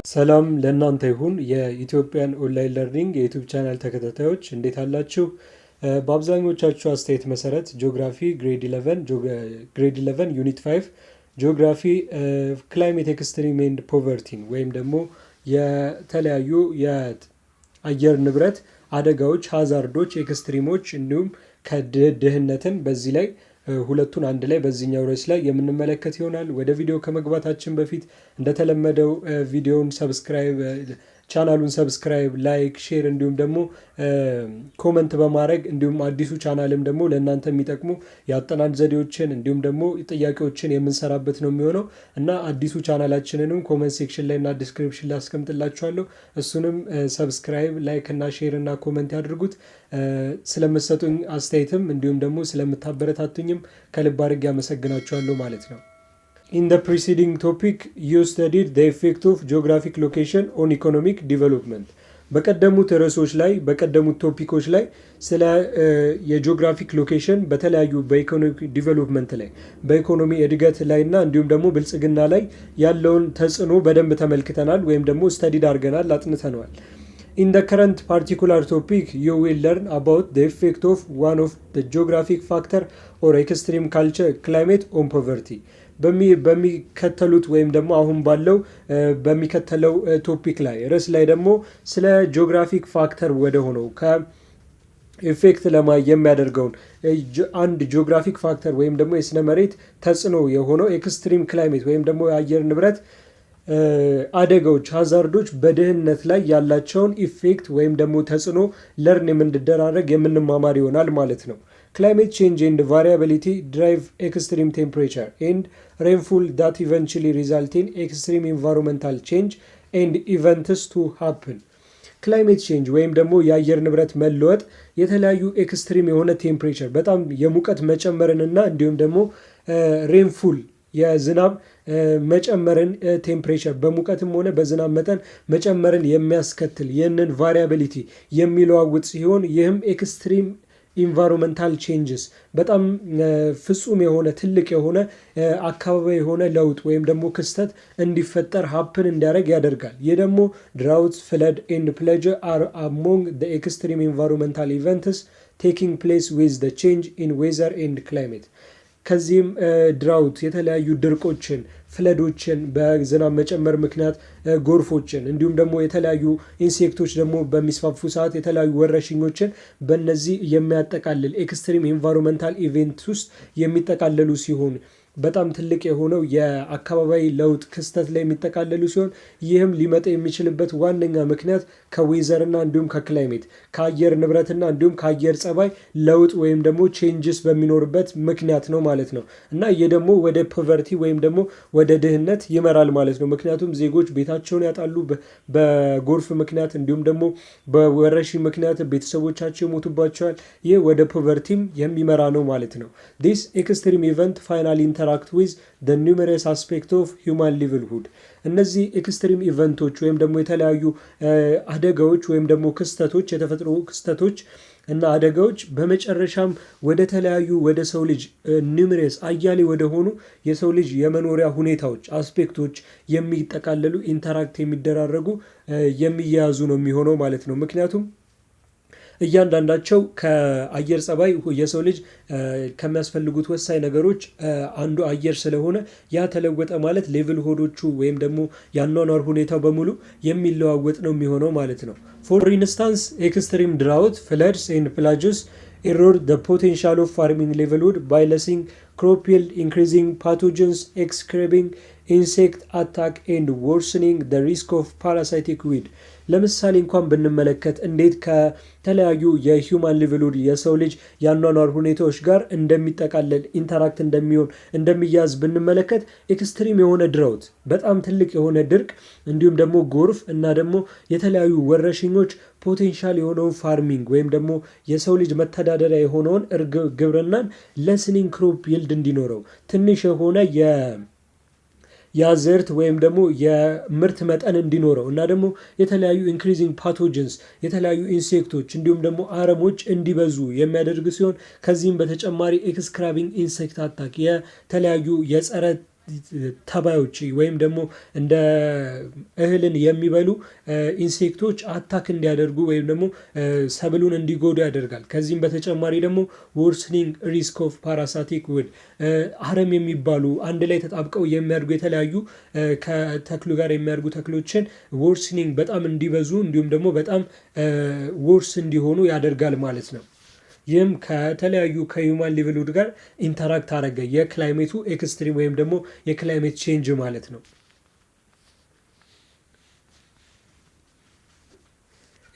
ሰላም ለእናንተ ይሁን የኢትዮጵያን ኦንላይን ለርኒንግ የዩቲዩብ ቻናል ተከታታዮች እንዴት አላችሁ? በአብዛኞቻችሁ አስተያየት መሰረት ጂኦግራፊ ግሬድ 11 ዩኒት 5 ጂኦግራፊ ክላይሜት ኤክስትሪም ኤንድ ፖቨርቲን ወይም ደግሞ የተለያዩ የአየር ንብረት አደጋዎች ሃዛርዶች ኤክስትሪሞች እንዲሁም ከድህነትን በዚህ ላይ ሁለቱን አንድ ላይ በዚህኛው ርዕስ ላይ የምንመለከት ይሆናል። ወደ ቪዲዮ ከመግባታችን በፊት እንደተለመደው ቪዲዮውን ቻናሉን ሰብስክራይብ፣ ላይክ፣ ሼር እንዲሁም ደግሞ ኮመንት በማድረግ እንዲሁም አዲሱ ቻናልም ደግሞ ለእናንተ የሚጠቅሙ የአጠናን ዘዴዎችን እንዲሁም ደግሞ ጥያቄዎችን የምንሰራበት ነው የሚሆነው እና አዲሱ ቻናላችንንም ኮመንት ሴክሽን ላይ እና ዲስክሪፕሽን ላይ አስቀምጥላችኋለሁ። እሱንም ሰብስክራይብ፣ ላይክ እና ሼር እና ኮመንት ያድርጉት። ስለምትሰጡኝ አስተያየትም እንዲሁም ደግሞ ስለምታበረታቱኝም ከልብ አድርጌ አመሰግናችኋለሁ ማለት ነው። In the preceding topic, you studied the effect of geographic location on economic development. በቀደሙት ርዕሶች ላይ በቀደሙት ቶፒኮች ላይ ስለ የጂኦግራፊክ ሎኬሽን በተለያዩ በኢኮኖሚክ ዲቨሎፕመንት ላይ በኢኮኖሚ እድገት ላይ እና እንዲሁም ደግሞ ብልጽግና ላይ ያለውን ተጽዕኖ በደንብ ተመልክተናል ወይም ደግሞ ስተዲድ አድርገናል አጥንተነዋል። In the current particular topic, you will learn about the effect of one of the geographic factor or extreme climate on poverty. በሚከተሉት ወይም ደግሞ አሁን ባለው በሚከተለው ቶፒክ ላይ ርዕስ ላይ ደግሞ ስለ ጂኦግራፊክ ፋክተር ወደ ሆነው ከኢፌክት የሚያደርገውን አንድ ጂኦግራፊክ ፋክተር ወይም ደግሞ የስነ መሬት ተጽዕኖ የሆነው ኤክስትሪም ክላይሜት ወይም ደግሞ የአየር ንብረት አደጋዎች ሃዛርዶች በድህነት ላይ ያላቸውን ኢፌክት ወይም ደግሞ ተጽዕኖ ለርን የምንደራረግ የምንማማር ይሆናል ማለት ነው። Climate change and variability drive extreme temperature and rainfall that eventually result in extreme environmental change and events to happen. ክላይሜት ቼንጅ ወይም ደግሞ የአየር ንብረት መለወጥ የተለያዩ ኤክስትሪም የሆነ ቴምፕሬቸር በጣም የሙቀት መጨመርንና እንዲሁም ደግሞ ሬንፉል የዝናብ መጨመርን ቴምፕሬቸር በሙቀትም ሆነ በዝናብ መጠን መጨመርን የሚያስከትል ይህንን ቫሪያቢሊቲ የሚለዋውጥ ሲሆን ይህም ኤክስትሪም ኢንቫይሮንመንታል ቼንጅስ በጣም ፍጹም የሆነ ትልቅ የሆነ አካባቢ የሆነ ለውጥ ወይም ደግሞ ክስተት እንዲፈጠር ሀፕን እንዲያደርግ ያደርጋል። ይህ ደግሞ ድራውት ፍለድ ኤንድ ፕሌጅ አር አሞንግ ዘ ኤክስትሪም ኢንቫይሮንመንታል ኢቨንትስ ቴኪንግ ፕሌስ ዊዝ ዘ ቼንጅ ኢን ዌዘር ኤንድ ክላይሜት። ከዚህም ድራውት የተለያዩ ድርቆችን፣ ፍለዶችን በዝናብ መጨመር ምክንያት ጎርፎችን እንዲሁም ደግሞ የተለያዩ ኢንሴክቶች ደግሞ በሚስፋፉ ሰዓት የተለያዩ ወረሽኞችን በእነዚህ የሚያጠቃልል ኤክስትሪም ኢንቫይሮንመንታል ኢቨንት ውስጥ የሚጠቃለሉ ሲሆን በጣም ትልቅ የሆነው የአካባቢ ለውጥ ክስተት ላይ የሚጠቃለሉ ሲሆን ይህም ሊመጣ የሚችልበት ዋነኛ ምክንያት ከዌዘርና እንዲሁም ከክላይሜት ከአየር ንብረትና እንዲሁም ከአየር ጸባይ ለውጥ ወይም ደግሞ ቼንጅስ በሚኖርበት ምክንያት ነው ማለት ነው እና ይህ ደግሞ ወደ ፖቨርቲ ወይም ደግሞ ወደ ድህነት ይመራል ማለት ነው። ምክንያቱም ዜጎች ቤታቸውን ያጣሉ በጎርፍ ምክንያት እንዲሁም ደግሞ በወረርሽኝ ምክንያት ቤተሰቦቻቸው ይሞቱባቸዋል። ይህ ወደ ፖቨርቲም የሚመራ ነው ማለት ነው። This extreme event finally interact with the numerous aspects of human livelihood. እነዚህ ኤክስትሪም ኢቨንቶች ወይም ደግሞ የተለያዩ አደጋዎች ወይም ደግሞ ክስተቶች የተፈጥሮ ክስተቶች እና አደጋዎች በመጨረሻም ወደ ተለያዩ ወደ ሰው ልጅ ኒውመረስ አያሌ ወደ ሆኑ የሰው ልጅ የመኖሪያ ሁኔታዎች አስፔክቶች የሚጠቃለሉ ኢንተራክት የሚደራረጉ የሚያያዙ ነው የሚሆነው ማለት ነው። ምክንያቱም እያንዳንዳቸው ከአየር ጸባይ የሰው ልጅ ከሚያስፈልጉት ወሳኝ ነገሮች አንዱ አየር ስለሆነ ያ ተለወጠ ማለት ሌቭል ሆዶቹ ወይም ደግሞ ያኗኗር ሁኔታው በሙሉ የሚለዋወጥ ነው የሚሆነው ማለት ነው። ፎር ኢንስታንስ ኤክስትሪም ድራውት ፍለድስ ኤንድ ፕላጅስ erode the potential of farming livelihood by lessening crop yield, increasing pathogens, excreting insect attack and worsening the risk of parasitic weed. ለምሳሌ እንኳን ብንመለከት እንዴት ከተለያዩ የሂውማን ሊቭሊሁድ የሰው ልጅ ያኗኗር ሁኔታዎች ጋር እንደሚጠቃለል ኢንተራክት እንደሚያዝ ብንመለከት ኤክስትሪም የሆነ ድራውት በጣም ትልቅ የሆነ ድርቅ እንዲሁም ደግሞ ጎርፍ እና ደግሞ የተለያዩ ወረሽኞች ፖቴንሻል የሆነውን ፋርሚንግ ወይም ደግሞ የሰው ልጅ መተዳደሪያ የሆነውን ግብርናን ለስኒንግ ክሮፕ ይልድ እንዲኖረው ትንሽ የሆነ የአዝርት ወይም ደግሞ የምርት መጠን እንዲኖረው እና ደግሞ የተለያዩ ኢንክሪዚንግ ፓቶጀንስ የተለያዩ ኢንሴክቶች እንዲሁም ደግሞ አረሞች እንዲበዙ የሚያደርግ ሲሆን ከዚህም በተጨማሪ ኤክስክራቢንግ ኢንሴክት አታክ የተለያዩ የጸረ ተባዮች ወይም ደግሞ እንደ እህልን የሚበሉ ኢንሴክቶች አታክ እንዲያደርጉ ወይም ደግሞ ሰብሉን እንዲጎዱ ያደርጋል። ከዚህም በተጨማሪ ደግሞ ወርስኒንግ ሪስክ ኦፍ ፓራሳይቲክ ውድ አረም የሚባሉ አንድ ላይ ተጣብቀው የሚያድጉ የተለያዩ ከተክሉ ጋር የሚያድጉ ተክሎችን ወርስኒንግ በጣም እንዲበዙ እንዲሁም ደግሞ በጣም ወርስ እንዲሆኑ ያደርጋል ማለት ነው። ይህም ከተለያዩ ከሂውማን ሊቭሊሁድ ጋር ኢንተራክት አደረገ የክላይሜቱ ኤክስትሪም ወይም ደግሞ የክላይሜት ቼንጅ ማለት ነው።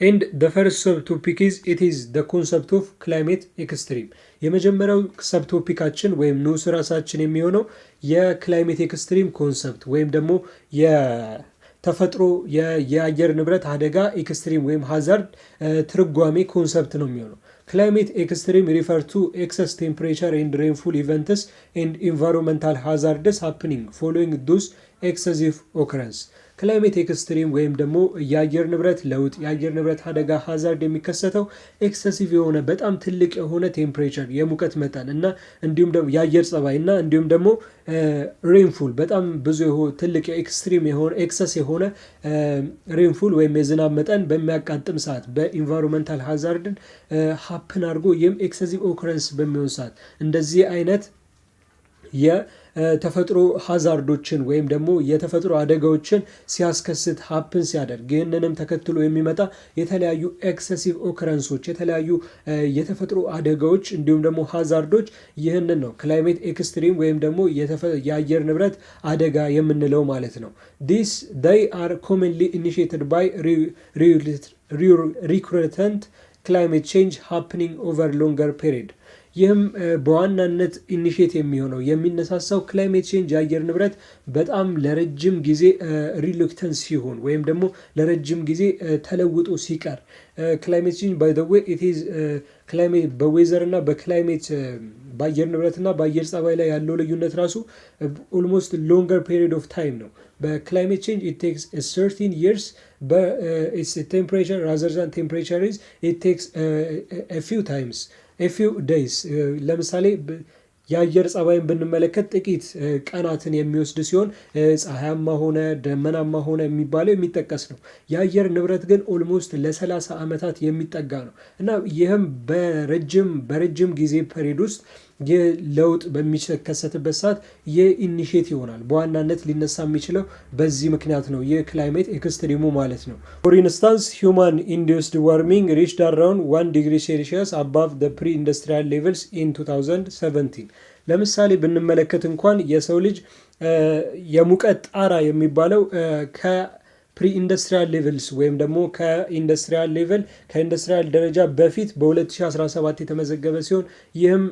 ኤንድ the first subtopic is it is the concept of climate extreme የመጀመሪያው ሰብቶፒካችን ወይም ንዑስ ራሳችን የሚሆነው የክላይሜት ኤክስትሪም ኮንሰፕት ወይም ደግሞ የተፈጥሮ የአየር ንብረት አደጋ ኤክስትሪም ወይም ሃዛርድ ትርጓሜ ኮንሰፕት ነው የሚሆነው። Climate extreme refer to excess temperature and rainfall events and environmental hazards happening following those excessive occurrence. ክላይሜት ኤክስትሪም ወይም ደግሞ የአየር ንብረት ለውጥ የአየር ንብረት አደጋ ሃዛርድ የሚከሰተው ኤክሰሲቭ የሆነ በጣም ትልቅ የሆነ ቴምፕሬቸር የሙቀት መጠን እና እንዲሁም ደግሞ የአየር ጸባይ እና እንዲሁም ደግሞ ሬንፉል በጣም ብዙ ትልቅ ኤክስትሪም የሆነ ኤክሰስ የሆነ ሬንፉል ወይም የዝናብ መጠን በሚያቃጥም ሰዓት በኢንቫይሮንመንታል ሃዛርድን ሀፕን አድርጎ ይህም ኤክሰሲቭ ኦከረንስ በሚሆን ሰዓት እንደዚህ አይነት የተፈጥሮ ሃዛርዶችን ወይም ደግሞ የተፈጥሮ አደጋዎችን ሲያስከስት ሀፕን ሲያደርግ ይህንንም ተከትሎ የሚመጣ የተለያዩ ኤክሰሲቭ ኦከረንሶች የተለያዩ የተፈጥሮ አደጋዎች እንዲሁም ደግሞ ሃዛርዶች ይህንን ነው ክላይሜት ኤክስትሪም ወይም ደግሞ የአየር ንብረት አደጋ የምንለው ማለት ነው። they are commonly initiated by recurrent climate change happening over longer period ይህም በዋናነት ኢኒሼት የሚሆነው የሚነሳሳው ክላይሜት ቼንጅ የአየር ንብረት በጣም ለረጅም ጊዜ ሪሉክተንስ ሲሆን ወይም ደግሞ ለረጅም ጊዜ ተለውጦ ሲቀር ክላይሜት ቼንጅ ባይ ዘ ዌይ ኢት ኢዝ ክላይሜት በዌዘር እና በክላይሜት በአየር ንብረት እና በአየር ጸባይ ላይ ያለው ልዩነት ራሱ ኦልሞስት ሎንገር ፔሪድ ኦፍ ታይም ነው። በክላይሜት ቼንጅ it takes 13 years but its temperature rather than temperature is it takes a few times a few days ለምሳሌ የአየር ጸባይን ብንመለከት ጥቂት ቀናትን የሚወስድ ሲሆን ፀሐያማ ሆነ ደመናማ ሆነ የሚባለው የሚጠቀስ ነው። የአየር ንብረት ግን ኦልሞስት ለ30 ዓመታት የሚጠጋ ነው እና ይህም በረጅም ጊዜ ፔሪድ ውስጥ የለውጥ በሚከሰትበት ሰዓት የኢኒሼት ይሆናል። በዋናነት ሊነሳ የሚችለው በዚህ ምክንያት ነው የክላይሜት ኤክስትሪሙ ማለት ነው። ፎር ኢንስታንስ human induced warming reached around 1 degree Celsius above the pre-industrial levels in 2017 ለምሳሌ ብንመለከት እንኳን የሰው ልጅ የሙቀት ጣራ የሚባለው ፕሪ ኢንዱስትሪያል ሌቭልስ ወይም ደግሞ ከኢንዱስትሪያል ደረጃ በፊት በ2017 የተመዘገበ ሲሆን ይህም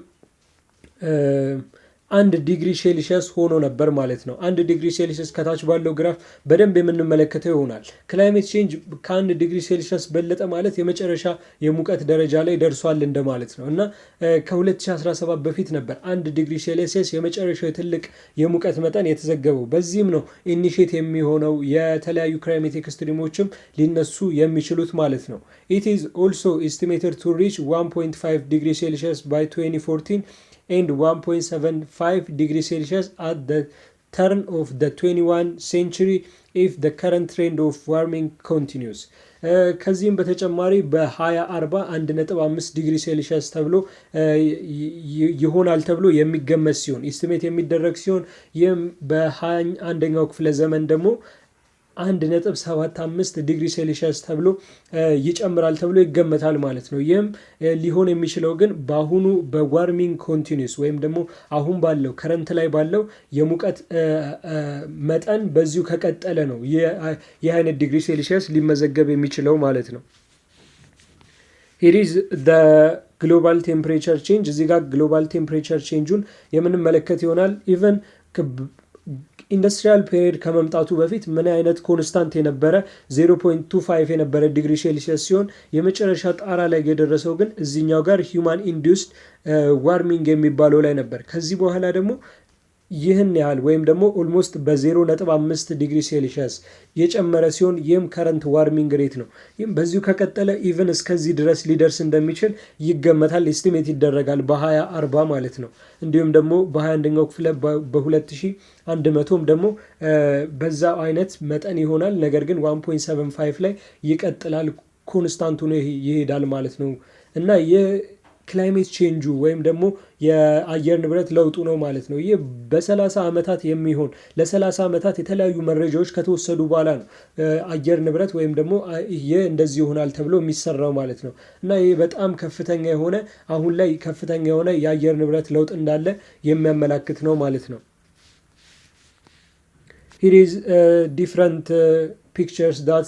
1 ዲግሪ ሴልሺየስ ሆኖ ነበር ማለት ነው። 1 ዲግሪ ሴልሺየስ ከታች ባለው ግራፍ በደንብ የምንመለከተው ይሆናል። ክላይሜት ቼንጅ ከ1 ዲግሪ ሴልሺየስ በለጠ ማለት የመጨረሻ የሙቀት ደረጃ ላይ ደርሷል እንደማለት ነው እና ከ2017 በፊት ነበር 1 ዲግሪ ሴልሺየስ የመጨረሻው ትልቅ የሙቀት መጠን የተዘገበው። በዚህም ነው ኢኒሼት የሚሆነው የተለያዩ ክላይሜት ኤክስትሪሞችም ሊነሱ የሚችሉት ማለት ነው። It is also estimated to reach 1.5 degree Celsius by 2014 and 1.75 degree Celsius at the turn of the 21st century if the current trend of warming continues. ከዚህም በተጨማሪ በ2040 1.5 ዲግሪ ሴልሺየስ ተብሎ ይሆናል ተብሎ የሚገመት ሲሆን ኢስቲሜት የሚደረግ ሲሆን ይህም በ21ኛው ክፍለ ዘመን ደግሞ 1.75 ዲግሪ ሴልሺየስ ተብሎ ይጨምራል ተብሎ ይገመታል ማለት ነው። ይህም ሊሆን የሚችለው ግን በአሁኑ በዋርሚንግ ኮንቲኒዩስ ወይም ደግሞ አሁን ባለው ከረንት ላይ ባለው የሙቀት መጠን በዚሁ ከቀጠለ ነው ይህ አይነት ዲግሪ ሴልሺየስ ሊመዘገብ የሚችለው ማለት ነው። Here is the global temperature change እዚህ ጋር ግሎባል ቴምፕሬቸር ቼንጁን የምንመለከት ይሆናል። ኢቨን ኢንዱስትሪያል ፔሪድ ከመምጣቱ በፊት ምን አይነት ኮንስታንት የነበረ 0.25 የነበረ ዲግሪ ሴልሺየስ ሲሆን የመጨረሻ ጣራ ላይ የደረሰው ግን እዚህኛው ጋር ሂውማን ኢንዱስድ ዋርሚንግ የሚባለው ላይ ነበር። ከዚህ በኋላ ደግሞ ይህን ያህል ወይም ደግሞ ኦልሞስት በ0.5 ዲግሪ ሴልሺየስ የጨመረ ሲሆን ይህም ከረንት ዋርሚንግ ሬት ነው። ይህም በዚሁ ከቀጠለ ኢቭን እስከዚህ ድረስ ሊደርስ እንደሚችል ይገመታል፣ ኤስቲሜት ይደረጋል በ2040 ማለት ነው። እንዲሁም ደግሞ በ21ኛው ክፍለ በ2100ም ደግሞ በዛ አይነት መጠን ይሆናል። ነገር ግን 1.75 ላይ ይቀጥላል፣ ኮንስታንት ሆኖ ይሄዳል ማለት ነው። እና ክላይሜት ቼንጁ ወይም ደግሞ የአየር ንብረት ለውጡ ነው ማለት ነው። ይህ በ30 ዓመታት የሚሆን ለ30 ዓመታት የተለያዩ መረጃዎች ከተወሰዱ በኋላ ነው አየር ንብረት ወይም ደግሞ ይህ እንደዚህ ይሆናል ተብሎ የሚሰራው ማለት ነው። እና ይህ በጣም ከፍተኛ የሆነ አሁን ላይ ከፍተኛ የሆነ የአየር ንብረት ለውጥ እንዳለ የሚያመላክት ነው ማለት ነው። Here is different pictures that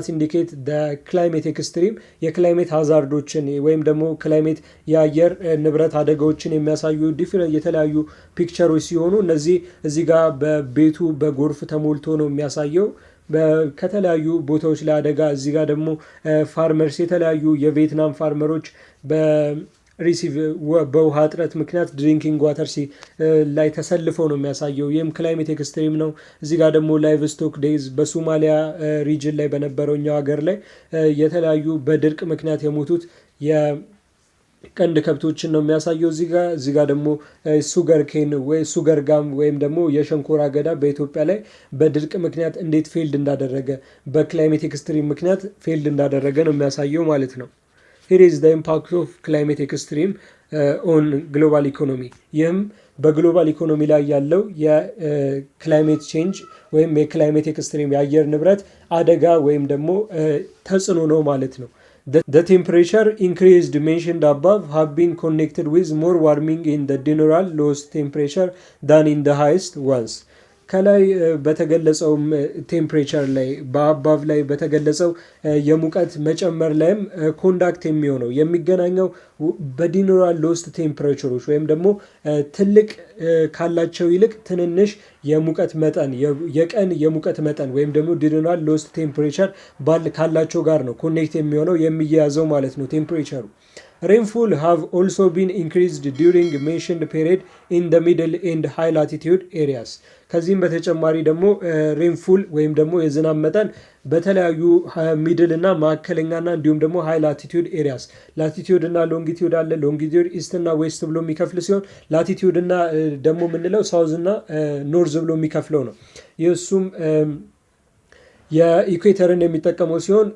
indicate the climate extreme የክላይሜት ሃዛርዶችን ወይም ደግሞ ክላይሜት የአየር ንብረት አደጋዎችን የሚያሳዩ ዲፍረንት የተለያዩ ፒክቸሮች ሲሆኑ እነዚህ እዚህ ጋር በቤቱ በጎርፍ ተሞልቶ ነው የሚያሳየው ከተለያዩ ቦታዎች ላይ አደጋ። እዚህ ጋር ደግሞ ፋርመርስ የተለያዩ የቪየትናም ፋርመሮች ሪሲቭ በውሃ እጥረት ምክንያት ድሪንኪንግ ዋተር ላይ ተሰልፈው ነው የሚያሳየው። ይህም ክላይሜት ኤክስትሪም ነው። እዚህ ጋር ደግሞ ላይቭ ስቶክ ዴይዝ በሶማሊያ ሪጅን ላይ በነበረው እኛው ሀገር ላይ የተለያዩ በድርቅ ምክንያት የሞቱት የቀንድ ከብቶችን ነው የሚያሳየው። እዚህ ጋር ደግሞ ሱገር ኬን ወይ ሱገር ጋም ወይም ደግሞ የሸንኮራ አገዳ በኢትዮጵያ ላይ በድርቅ ምክንያት እንዴት ፌልድ እንዳደረገ በክላይሜት ኤክስትሪም ምክንያት ፌልድ እንዳደረገ ነው የሚያሳየው ማለት ነው። Here is the impact of climate extreme on global economy ይህም በግሎባል ኢኮኖሚ ላይ ያለው የክላይሜት ቼንጅ ወይም የክላይሜት ኤክስትሪም የአየር ንብረት አደጋ ወይም ደግሞ ተጽዕኖ ነው ማለት ነው። The temperature increased mentioned above have been connected with more warming in the general lowest temperature than in the highest ones ከላይ በተገለጸው ቴምፕሬቸር ላይ በአባቭ ላይ በተገለጸው የሙቀት መጨመር ላይም ኮንዳክት የሚሆነው የሚገናኘው በዲኖራል ሎስት ቴምፕሬቸሮች ወይም ደግሞ ትልቅ ካላቸው ይልቅ ትንንሽ የሙቀት መጠን የቀን የሙቀት መጠን ወይም ደግሞ ዲኖራል ሎስት ቴምፕሬቸር ካላቸው ጋር ነው ኮኔክት የሚሆነው የሚያያዘው ማለት ነው ቴምፕሬቸሩ። Rainfall have also been increased during mentioned period in the middle and high latitude areas ከዚህም በተጨማሪ ደግሞ ሬንፉል ወይም ደግሞ የዝናብ መጠን በተለያዩ ሚድል እና ማዕከለኛና እንዲሁም ደግሞ ሃይ ላቲቲዩድ ኤሪያስ ላቲቲዩድ እና ሎንጊቲዩድ አለ። ሎንጊቲዩድ ኢስት እና ዌስት ብሎ የሚከፍል ሲሆን ላቲቲዩድ እና ደግሞ የምንለው ሳውዝ እና ኖርዝ ብሎ የሚከፍለው ነው። የእሱም የኢኩዌተርን የሚጠቀመው ሲሆን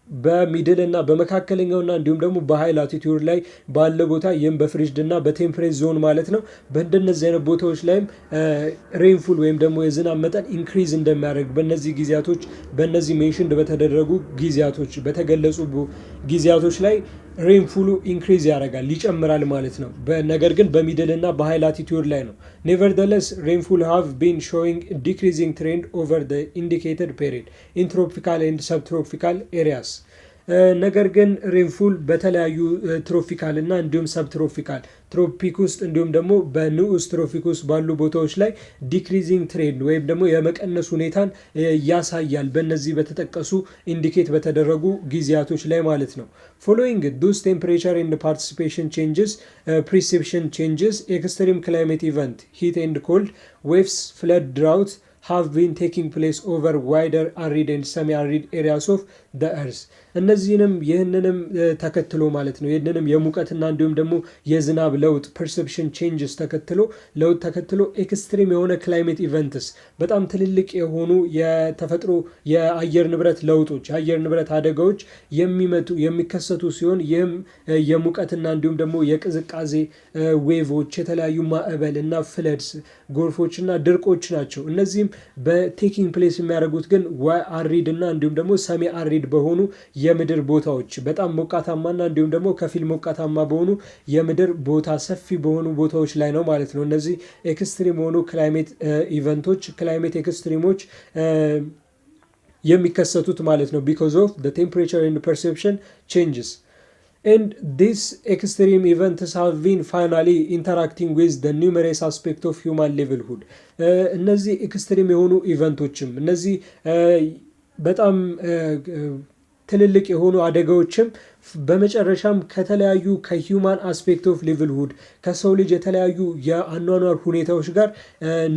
በሚድል እና በመካከለኛው እና እንዲሁም ደግሞ በሃይ ላቲቲዩድ ላይ ባለ ቦታ ይህም በፍሪጅድ እና በቴምፕሬት ዞን ማለት ነው። በእንደነዚህ አይነት ቦታዎች ላይም ሬንፉል ወይም ደግሞ የዝናብ መጠን ኢንክሪዝ እንደሚያደርግ በእነዚህ ጊዜያቶች በእነዚህ ሜንሽንድ በተደረጉ ጊዜያቶች በተገለጹ ጊዜያቶች ላይ ሬንፉሉ ኢንክሪዝ ያደርጋል ይጨምራል ማለት ነው። ነገር ግን በሚድል እና በሃይ ላቲቲዩድ ላይ ነው። ኔቨርደለስ ሬንፉል ሃቭ ቢን ሾዊንግ ዲክሪዚንግ ትሬንድ ኦቨር ዘ ኢንዲኬትድ ፔሪድ ኢን ትሮፒካል ኤንድ ሰብትሮፒካል ኤሪያስ ነገር ግን ሬንፉል በተለያዩ ትሮፒካል እና እንዲሁም ሰብትሮፒካል ትሮፒክ ውስጥ እንዲሁም ደግሞ በንዑስ ትሮፒክ ውስጥ ባሉ ቦታዎች ላይ ዲክሪዚንግ ትሬንድ ወይም ደግሞ የመቀነስ ሁኔታን ያሳያል በእነዚህ በተጠቀሱ ኢንዲኬት በተደረጉ ጊዜያቶች ላይ ማለት ነው። ፎሎዊንግ ዱስ ቴምፕሬቸር ኤንድ ፓርቲሲፔሽን ቼንጅስ ፕሪሲፕሽን ቼንጅስ ኤክስትሪም ክላይሜት ኢቨንት ሂት ኤንድ ኮልድ ዌቭስ ፍለድ ድራውት have been taking place over wider arid and semi-arid areas of the earth እነዚህንም ይህንንም ተከትሎ ማለት ነው ይህንንም የሙቀትና እንዲሁም ደግሞ የዝናብ ለውጥ ፐርሰፕሽን ቼንጅስ ተከትሎ ለውጥ ተከትሎ ኤክስትሪም የሆነ ክላይሜት ኢቨንትስ በጣም ትልልቅ የሆኑ የተፈጥሮ የአየር ንብረት ለውጦች የአየር ንብረት አደጋዎች የሚከሰቱ ሲሆን ይህም የሙቀትና እንዲሁም ደግሞ የቅዝቃዜ ዌቮች የተለያዩ ማዕበል እና ፍለድስ ጎርፎችና ድርቆች ናቸው። እነዚህም በቴኪንግ ፕሌስ የሚያደርጉት ግን አሪድ እና እንዲሁም ደግሞ ሰሚ አሪድ በሆኑ የምድር ቦታዎች በጣም ሞቃታማና እንዲሁም ደግሞ ከፊል ሞቃታማ በሆኑ የምድር ቦታ ሰፊ በሆኑ ቦታዎች ላይ ነው ማለት ነው። እነዚህ ኤክስትሪም የሆኑ ክላይሜት ኢቨንቶች ክላይሜት ኤክስትሪሞች የሚከሰቱት ማለት ነው because of the temperature and perception changes. And these extreme events have been finally interacting with the numerous aspects of human livelihood. እነዚህ ኤክስትሪም የሆኑ ኢቨንቶችም እነዚህ በጣም ትልልቅ የሆኑ አደጋዎችም በመጨረሻም ከተለያዩ ከሂውማን አስፔክት ኦፍ ሊቭልሁድ ከሰው ልጅ የተለያዩ የአኗኗር ሁኔታዎች ጋር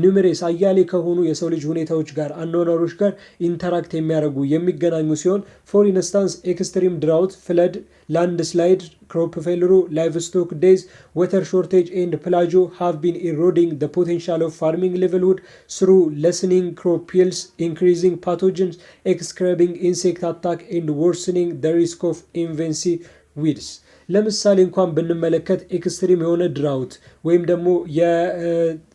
ኒውሜሬስ አያሌ ከሆኑ የሰው ልጅ ሁኔታዎች ጋር አኗኗሮች ጋር ኢንተራክት የሚያደርጉ የሚገናኙ ሲሆን ፎር ኢንስታንስ ኤክስትሪም ድራውት ፍለድ landslide crop failure livestock days water shortage and plateau have been eroding the potential of farming livelihood through lessening crop yields increasing pathogens excreting insect attack and worsening the risk of invasive weeds ለምሳሌ እንኳን ብንመለከት ኤክስትሪም የሆነ ድራውት ወይም ደግሞ የድርቅ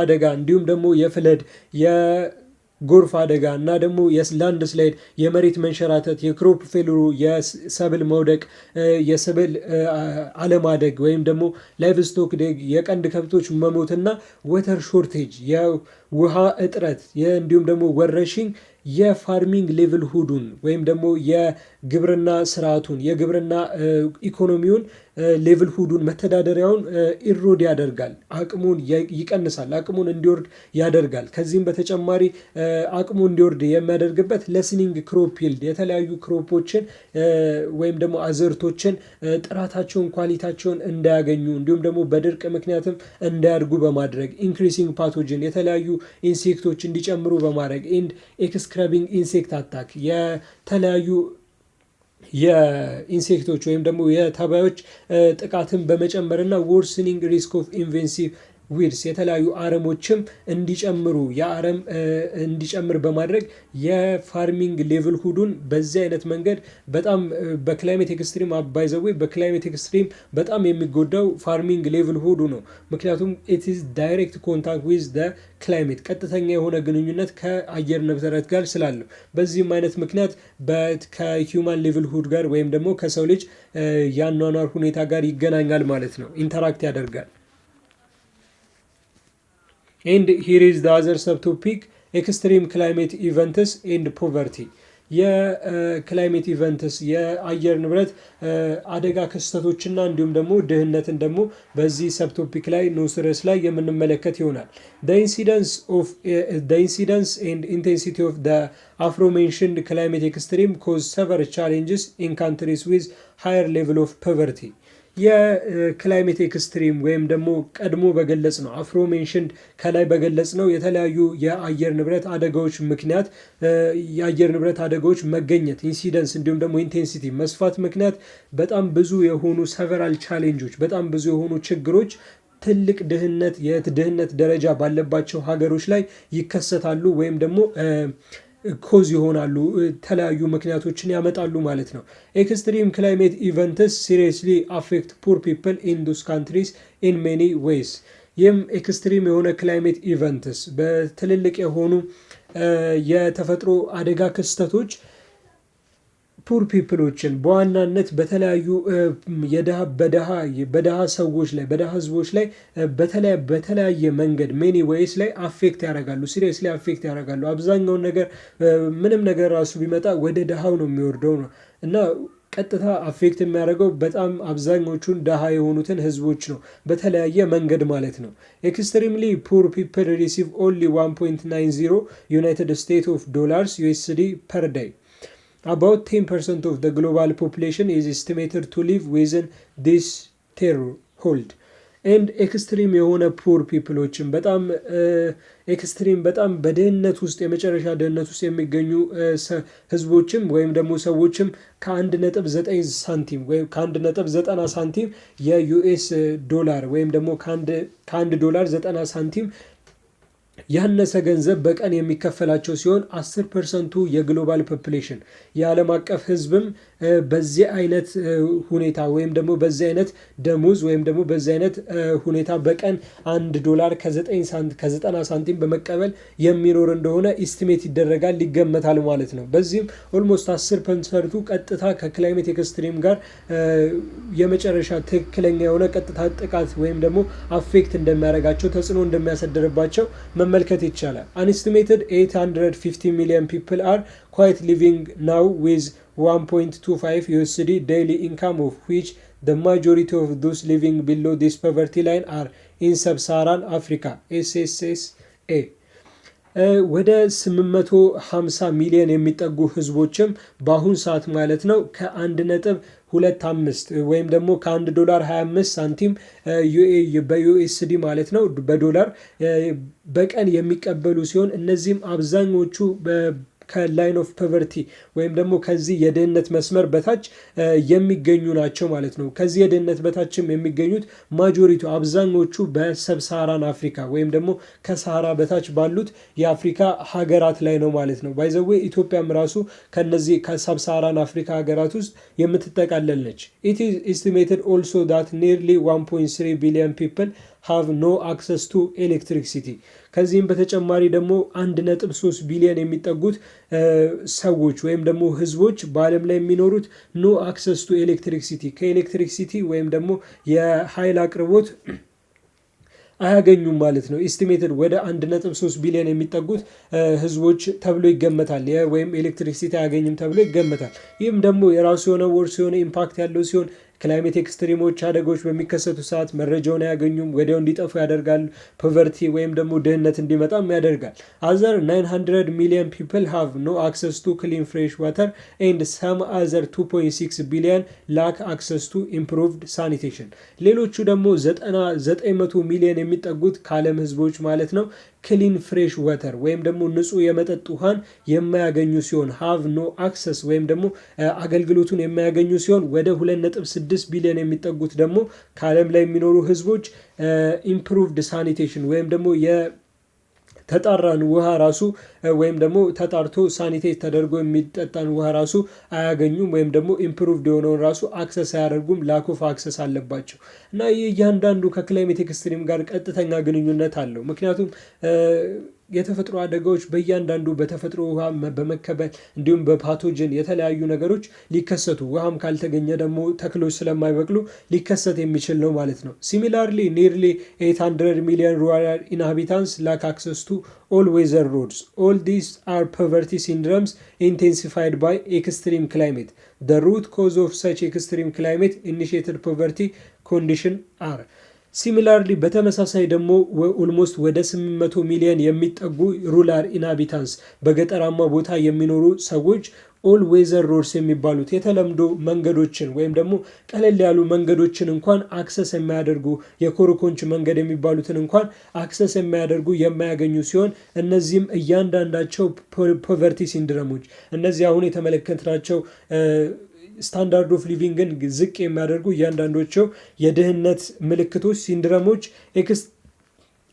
አደጋ እንዲሁም ደግሞ የፍለድ ጎርፍ አደጋ እና ደግሞ የላንድ ስላይድ የመሬት መንሸራተት የክሮፕ ፌሉሩ የሰብል መውደቅ የሰብል አለማደግ ወይም ደግሞ ላይቭ ስቶክ ዴግ የቀንድ ከብቶች መሞትና ወተር ሾርቴጅ የውሃ እጥረት እንዲሁም ደግሞ ወረሽኝ የፋርሚንግ ሌቭልሁዱን ወይም ደግሞ የግብርና ስርዓቱን የግብርና ኢኮኖሚውን ሌቭልሁዱን መተዳደሪያውን ኢሮድ ያደርጋል አቅሙን ይቀንሳል አቅሙን እንዲወርድ ያደርጋል ከዚህም በተጨማሪ አቅሙ እንዲወርድ የሚያደርግበት ለስኒንግ ክሮፕ ይልድ የተለያዩ ክሮፖችን ወይም ደግሞ አዘርቶችን ጥራታቸውን ኳሊቲያቸውን እንዳያገኙ እንዲሁም ደግሞ በድርቅ ምክንያትም እንዳያድጉ በማድረግ ኢንክሪሲንግ ፓቶጅን የተለያዩ ኢንሴክቶች እንዲጨምሩ በማድረግ ኤንድ ኤክስክራቢንግ ኢንሴክት አታክ የተለያዩ የኢንሴክቶች ወይም ደግሞ የተባዮች ጥቃትን በመጨመርና ወርሰኒንግ ሪስክ ኦፍ ኢንቬንሲቭ ዊድስ የተለያዩ አረሞችም እንዲጨምሩ የአረም እንዲጨምር በማድረግ የፋርሚንግ ሌቭልሁዱን በዚህ አይነት መንገድ በጣም በክላይሜት ኤክስትሪም ባይዘዌ በክላይሜት ኤክስትሪም በጣም የሚጎዳው ፋርሚንግ ሌቭልሁዱ ነው ምክንያቱም ኢት ኢዝ ዳይሬክት ኮንታክት ዊዝ ዘ ክላይሜት ቀጥተኛ የሆነ ግንኙነት ከአየር ንብረት ጋር ስላለው በዚህም አይነት ምክንያት ከሂውማን ሌቭልሁድ ጋር ወይም ደግሞ ከሰው ልጅ ያኗኗር ሁኔታ ጋር ይገናኛል ማለት ነው ኢንተራክት ያደርጋል and here is the other subtopic extreme climate events and poverty የክላይሜት ኢቨንትስ የአየር ንብረት አደጋ ክስተቶችና እንዲሁም ደግሞ ድህነትን ደግሞ በዚህ ሰብቶፒክ ላይ ኖስረስ ላይ የምንመለከት ይሆናል the incidence and intensity of the aforementioned climate extreme cause several challenges in countries with higher level of poverty የክላይሜት ኤክስትሪም ወይም ደግሞ ቀድሞ በገለጽ ነው አፍሮ ሜንሽንድ ከላይ በገለጽ ነው የተለያዩ የአየር ንብረት አደጋዎች ምክንያት የአየር ንብረት አደጋዎች መገኘት ኢንሲደንስ እንዲሁም ደግሞ ኢንቴንሲቲ መስፋት ምክንያት በጣም ብዙ የሆኑ ሰቨራል ቻሌንጆች በጣም ብዙ የሆኑ ችግሮች ትልቅ የድህነት ደረጃ ባለባቸው ሀገሮች ላይ ይከሰታሉ ወይም ደግሞ ኮዝ ይሆናሉ ተለያዩ ምክንያቶችን ያመጣሉ ማለት ነው ኤክስትሪም ክላይሜት ኢቨንትስ ሲሪየስሊ አፌክት ፑር ፒፕል ኢን ዶስ ካንትሪስ ኢን ሜኒ ዌይስ ይህም ኤክስትሪም የሆነ ክላይሜት ኢቨንትስ በትልልቅ የሆኑ የተፈጥሮ አደጋ ክስተቶች ፑር ፒፕሎችን በዋናነት በተለያዩ በደሃ ሰዎች ላይ በደሃ ህዝቦች ላይ በተለያየ መንገድ ሜኒ ዌይስ ላይ አፌክት ያደርጋሉ ሲሪየስሊ አፌክት ያደርጋሉ አብዛኛውን ነገር ምንም ነገር ራሱ ቢመጣ ወደ ደሃው ነው የሚወርደው ነው እና ቀጥታ አፌክት የሚያደርገው በጣም አብዛኞቹን ደሃ የሆኑትን ህዝቦች ነው በተለያየ መንገድ ማለት ነው ኤክስትሪምሊ ፑር ፒፕል ሪሲቭ ኦንሊ 1.90 ዩናይትድ ስቴትስ ኦፍ ዶላርስ USD per day About 10% of the global population is estimated to live within this threshold. And extreme የሆነ ፑር ፒፕሎችን በጣም ኤክስትሪም በጣም በድህነት ውስጥ የመጨረሻ ድህነት ውስጥ የሚገኙ ህዝቦችም ወይም ደግሞ ሰዎችም ከ1.9 ሳንቲም ወይም ከ1.90 ሳንቲም የዩኤስ ዶላር ወይም ደግሞ $1.90 ሳንቲም ያነሰ ገንዘብ በቀን የሚከፈላቸው ሲሆን 10% የግሎባል ፖፑሌሽን የዓለም አቀፍ ህዝብም በዚህ አይነት ሁኔታ ወይም ደግሞ በዚህ አይነት ደሞዝ ወይም ደግሞ በዚህ አይነት ሁኔታ በቀን $1 ከ90 ሳንቲም በመቀበል የሚኖር እንደሆነ ኢስቲሜት ይደረጋል ሊገመታል ማለት ነው በዚህም ኦልሞስት 10% ቀጥታ ከክላይሜት ኤክስትሪም ጋር የመጨረሻ ትክክለኛ የሆነ ቀጥታ ጥቃት ወይም ደግሞ አፌክት እንደሚያደርጋቸው ተጽዕኖ እንደሚያሳድርባቸው መመልከት ይቻላል An estimated 850 million people are quite living now with 1.25 USD daily income of which the majority of those living below this poverty line are in sub-Saharan Africa SSSA ወደ 850 ሚሊዮን የሚጠጉ ህዝቦችም በአሁን ሰዓት ማለት ነው ከ1.25 ወይም ደግሞ $1.25 በዩኤስዲ ማለት ነው በዶላር በቀን የሚቀበሉ ሲሆን እነዚህም አብዛኞቹ ከላይን ኦፍ ፖቨርቲ ወይም ደግሞ ከዚህ የድህነት መስመር በታች የሚገኙ ናቸው ማለት ነው። ከዚህ የድህነት በታችም የሚገኙት ማጆሪቱ አብዛኞቹ በሰብሳራን አፍሪካ ወይም ደግሞ ከሰሃራ በታች ባሉት የአፍሪካ ሀገራት ላይ ነው ማለት ነው። ባይ ዘ ዌይ ኢትዮጵያም ራሱ ከነዚህ ከሰብሳራን አፍሪካ ሀገራት ውስጥ የምትጠቃለል ነች። ኢት ኢዝ ኤስቲሜትድ ኦልሶ ዳት ኒርሊ 1.3 ቢሊዮን ፒፕል have no access to electricity። ከዚህም በተጨማሪ ደግሞ 1.3 ቢሊዮን የሚጠጉት ሰዎች ወይም ደግሞ ህዝቦች በዓለም ላይ የሚኖሩት no access to electricity ከኤሌክትሪክሲቲ ወይም ደግሞ የኃይል አቅርቦት አያገኙም ማለት ነው። ኤስቲሜትድ ወደ 1.3 ቢሊዮን የሚጠጉት ህዝቦች ተብሎ ይገመታል ወይም ኤሌክትሪክሲቲ አያገኝም ተብሎ ይገመታል። ይህም ደግሞ የራሱ የሆነ ወርስ የሆነ ኢምፓክት ያለው ሲሆን ክላይሜት ኤክስትሪሞች አደጋዎች በሚከሰቱ ሰዓት መረጃውን አያገኙም፣ ወዲያው እንዲጠፉ ያደርጋል። ፖቨርቲ ወይም ደግሞ ድህነት እንዲመጣም ያደርጋል። አዘር 900 ሚሊዮን ፒፕል ሃቭ ኖ አክሰስ ቱ ክሊን ፍሬሽ ዋተር ኤንድ ሰም አዘር 2.6 ቢሊዮን ላክ አክሰስ ቱ ኢምፕሩቭድ ሳኒቴሽን። ሌሎቹ ደግሞ 900 ሚሊዮን የሚጠጉት ከዓለም ህዝቦች ማለት ነው ክሊን ፍሬሽ ወተር ወይም ደግሞ ንጹህ የመጠጥ ውሃን የማያገኙ ሲሆን ሃቭ ኖ አክሰስ ወይም ደግሞ አገልግሎቱን የማያገኙ ሲሆን ወደ 2.6 ቢሊዮን የሚጠጉት ደግሞ ከዓለም ላይ የሚኖሩ ህዝቦች ኢምፕሩቭድ ሳኒቴሽን ወይም ደግሞ የተጣራን ውሃ ራሱ ወይም ደግሞ ተጣርቶ ሳኒቴት ተደርጎ የሚጠጣን ውሃ ራሱ አያገኙም ወይም ደግሞ ኢምፕሩቭድ የሆነውን ራሱ አክሰስ አያደርጉም። ላክ ኦፍ አክሰስ አለባቸው እና ይህ እያንዳንዱ ከክላይሜት ኤክስትሪም ጋር ቀጥተኛ ግንኙነት አለው። ምክንያቱም የተፈጥሮ አደጋዎች በእያንዳንዱ በተፈጥሮ ውሃ በመከበል እንዲሁም በፓቶጅን የተለያዩ ነገሮች ሊከሰቱ ውሃም ካልተገኘ ደግሞ ተክሎች ስለማይበቅሉ ሊከሰት የሚችል ነው ማለት ነው። ሲሚላርሊ ኒርሊ 800 ሚሊዮን ሩራል ኢንሃቢታንስ ላክ አክሰስ ቱ all weather roads. All these are poverty syndromes intensified by extreme climate. The root cause of such extreme climate initiated poverty condition are ሲሚላርሊ በተመሳሳይ ደግሞ ኦልሞስት ወደ 800 ሚሊዮን የሚጠጉ ሩራል ኢንሃቢታንስ በገጠራማ ቦታ የሚኖሩ ሰዎች ኦል ዌዘር ሮድስ የሚባሉት የተለምዶ መንገዶችን ወይም ደግሞ ቀለል ያሉ መንገዶችን እንኳን አክሰስ የማያደርጉ የኮረኮንች መንገድ የሚባሉትን እንኳን አክሰስ የማያገኙ ሲሆን እነዚህም እያንዳንዳቸው ፖቨርቲ ሲንድረሞች እነዚህ አሁን የተመለከትናቸው ስታንዳርድ ኦፍ ሊቪንግን ዝቅ የሚያደርጉ እያንዳንዶቸው የድህነት ምልክቶች ሲንድረሞች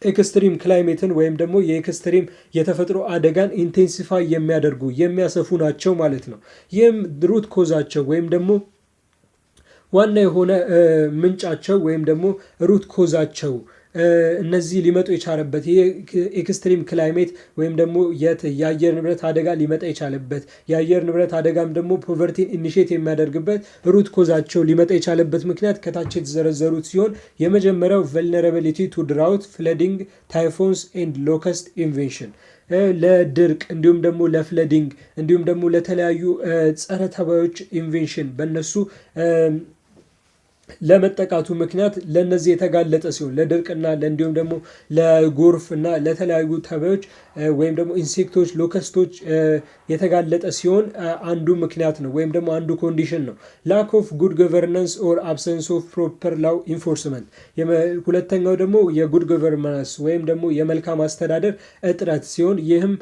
ኤክስትሪም ክላይሜትን ወይም ደግሞ የኤክስትሪም የተፈጥሮ አደጋን ኢንቴንሲፋይ የሚያደርጉ የሚያሰፉ ናቸው ማለት ነው። ይህም ሩት ኮዛቸው ወይም ደግሞ ዋና የሆነ ምንጫቸው ወይም ደግሞ ሩት ኮዛቸው እነዚህ ሊመጡ የቻለበት ይሄ ኤክስትሪም ክላይሜት ወይም ደግሞ የአየር ንብረት አደጋ ሊመጣ የቻለበት የአየር ንብረት አደጋም ደግሞ ፖቨርቲን ኢኒሼት የሚያደርግበት ሩት ኮዛቸው ሊመጣ የቻለበት ምክንያት ከታች የተዘረዘሩት ሲሆን የመጀመሪያው ቨልነራቢሊቲ ቱ ድራውት ፍለዲንግ ታይፎንስ ኤንድ ሎከስት ኢንቬንሽን ለድርቅ እንዲሁም ደግሞ ለፍለዲንግ እንዲሁም ደግሞ ለተለያዩ ጸረ ተባዮች ኢንቬንሽን በእነሱ ለመጠቃቱ ምክንያት ለነዚህ የተጋለጠ ሲሆን ለድርቅና እንዲሁም ደግሞ ለጎርፍ እና ለተለያዩ ተባዮች ወይም ደግሞ ኢንሴክቶች ሎከስቶች የተጋለጠ ሲሆን አንዱ ምክንያት ነው ወይም ደግሞ አንዱ ኮንዲሽን ነው። ላክ ኦፍ ጉድ ገቨርናንስ ኦር አብሰንስ ኦፍ ፕሮፐር ላው ኢንፎርስመንት። ሁለተኛው ደግሞ የጉድ ገቨርናንስ ወይም ደግሞ የመልካም አስተዳደር እጥረት ሲሆን ይህም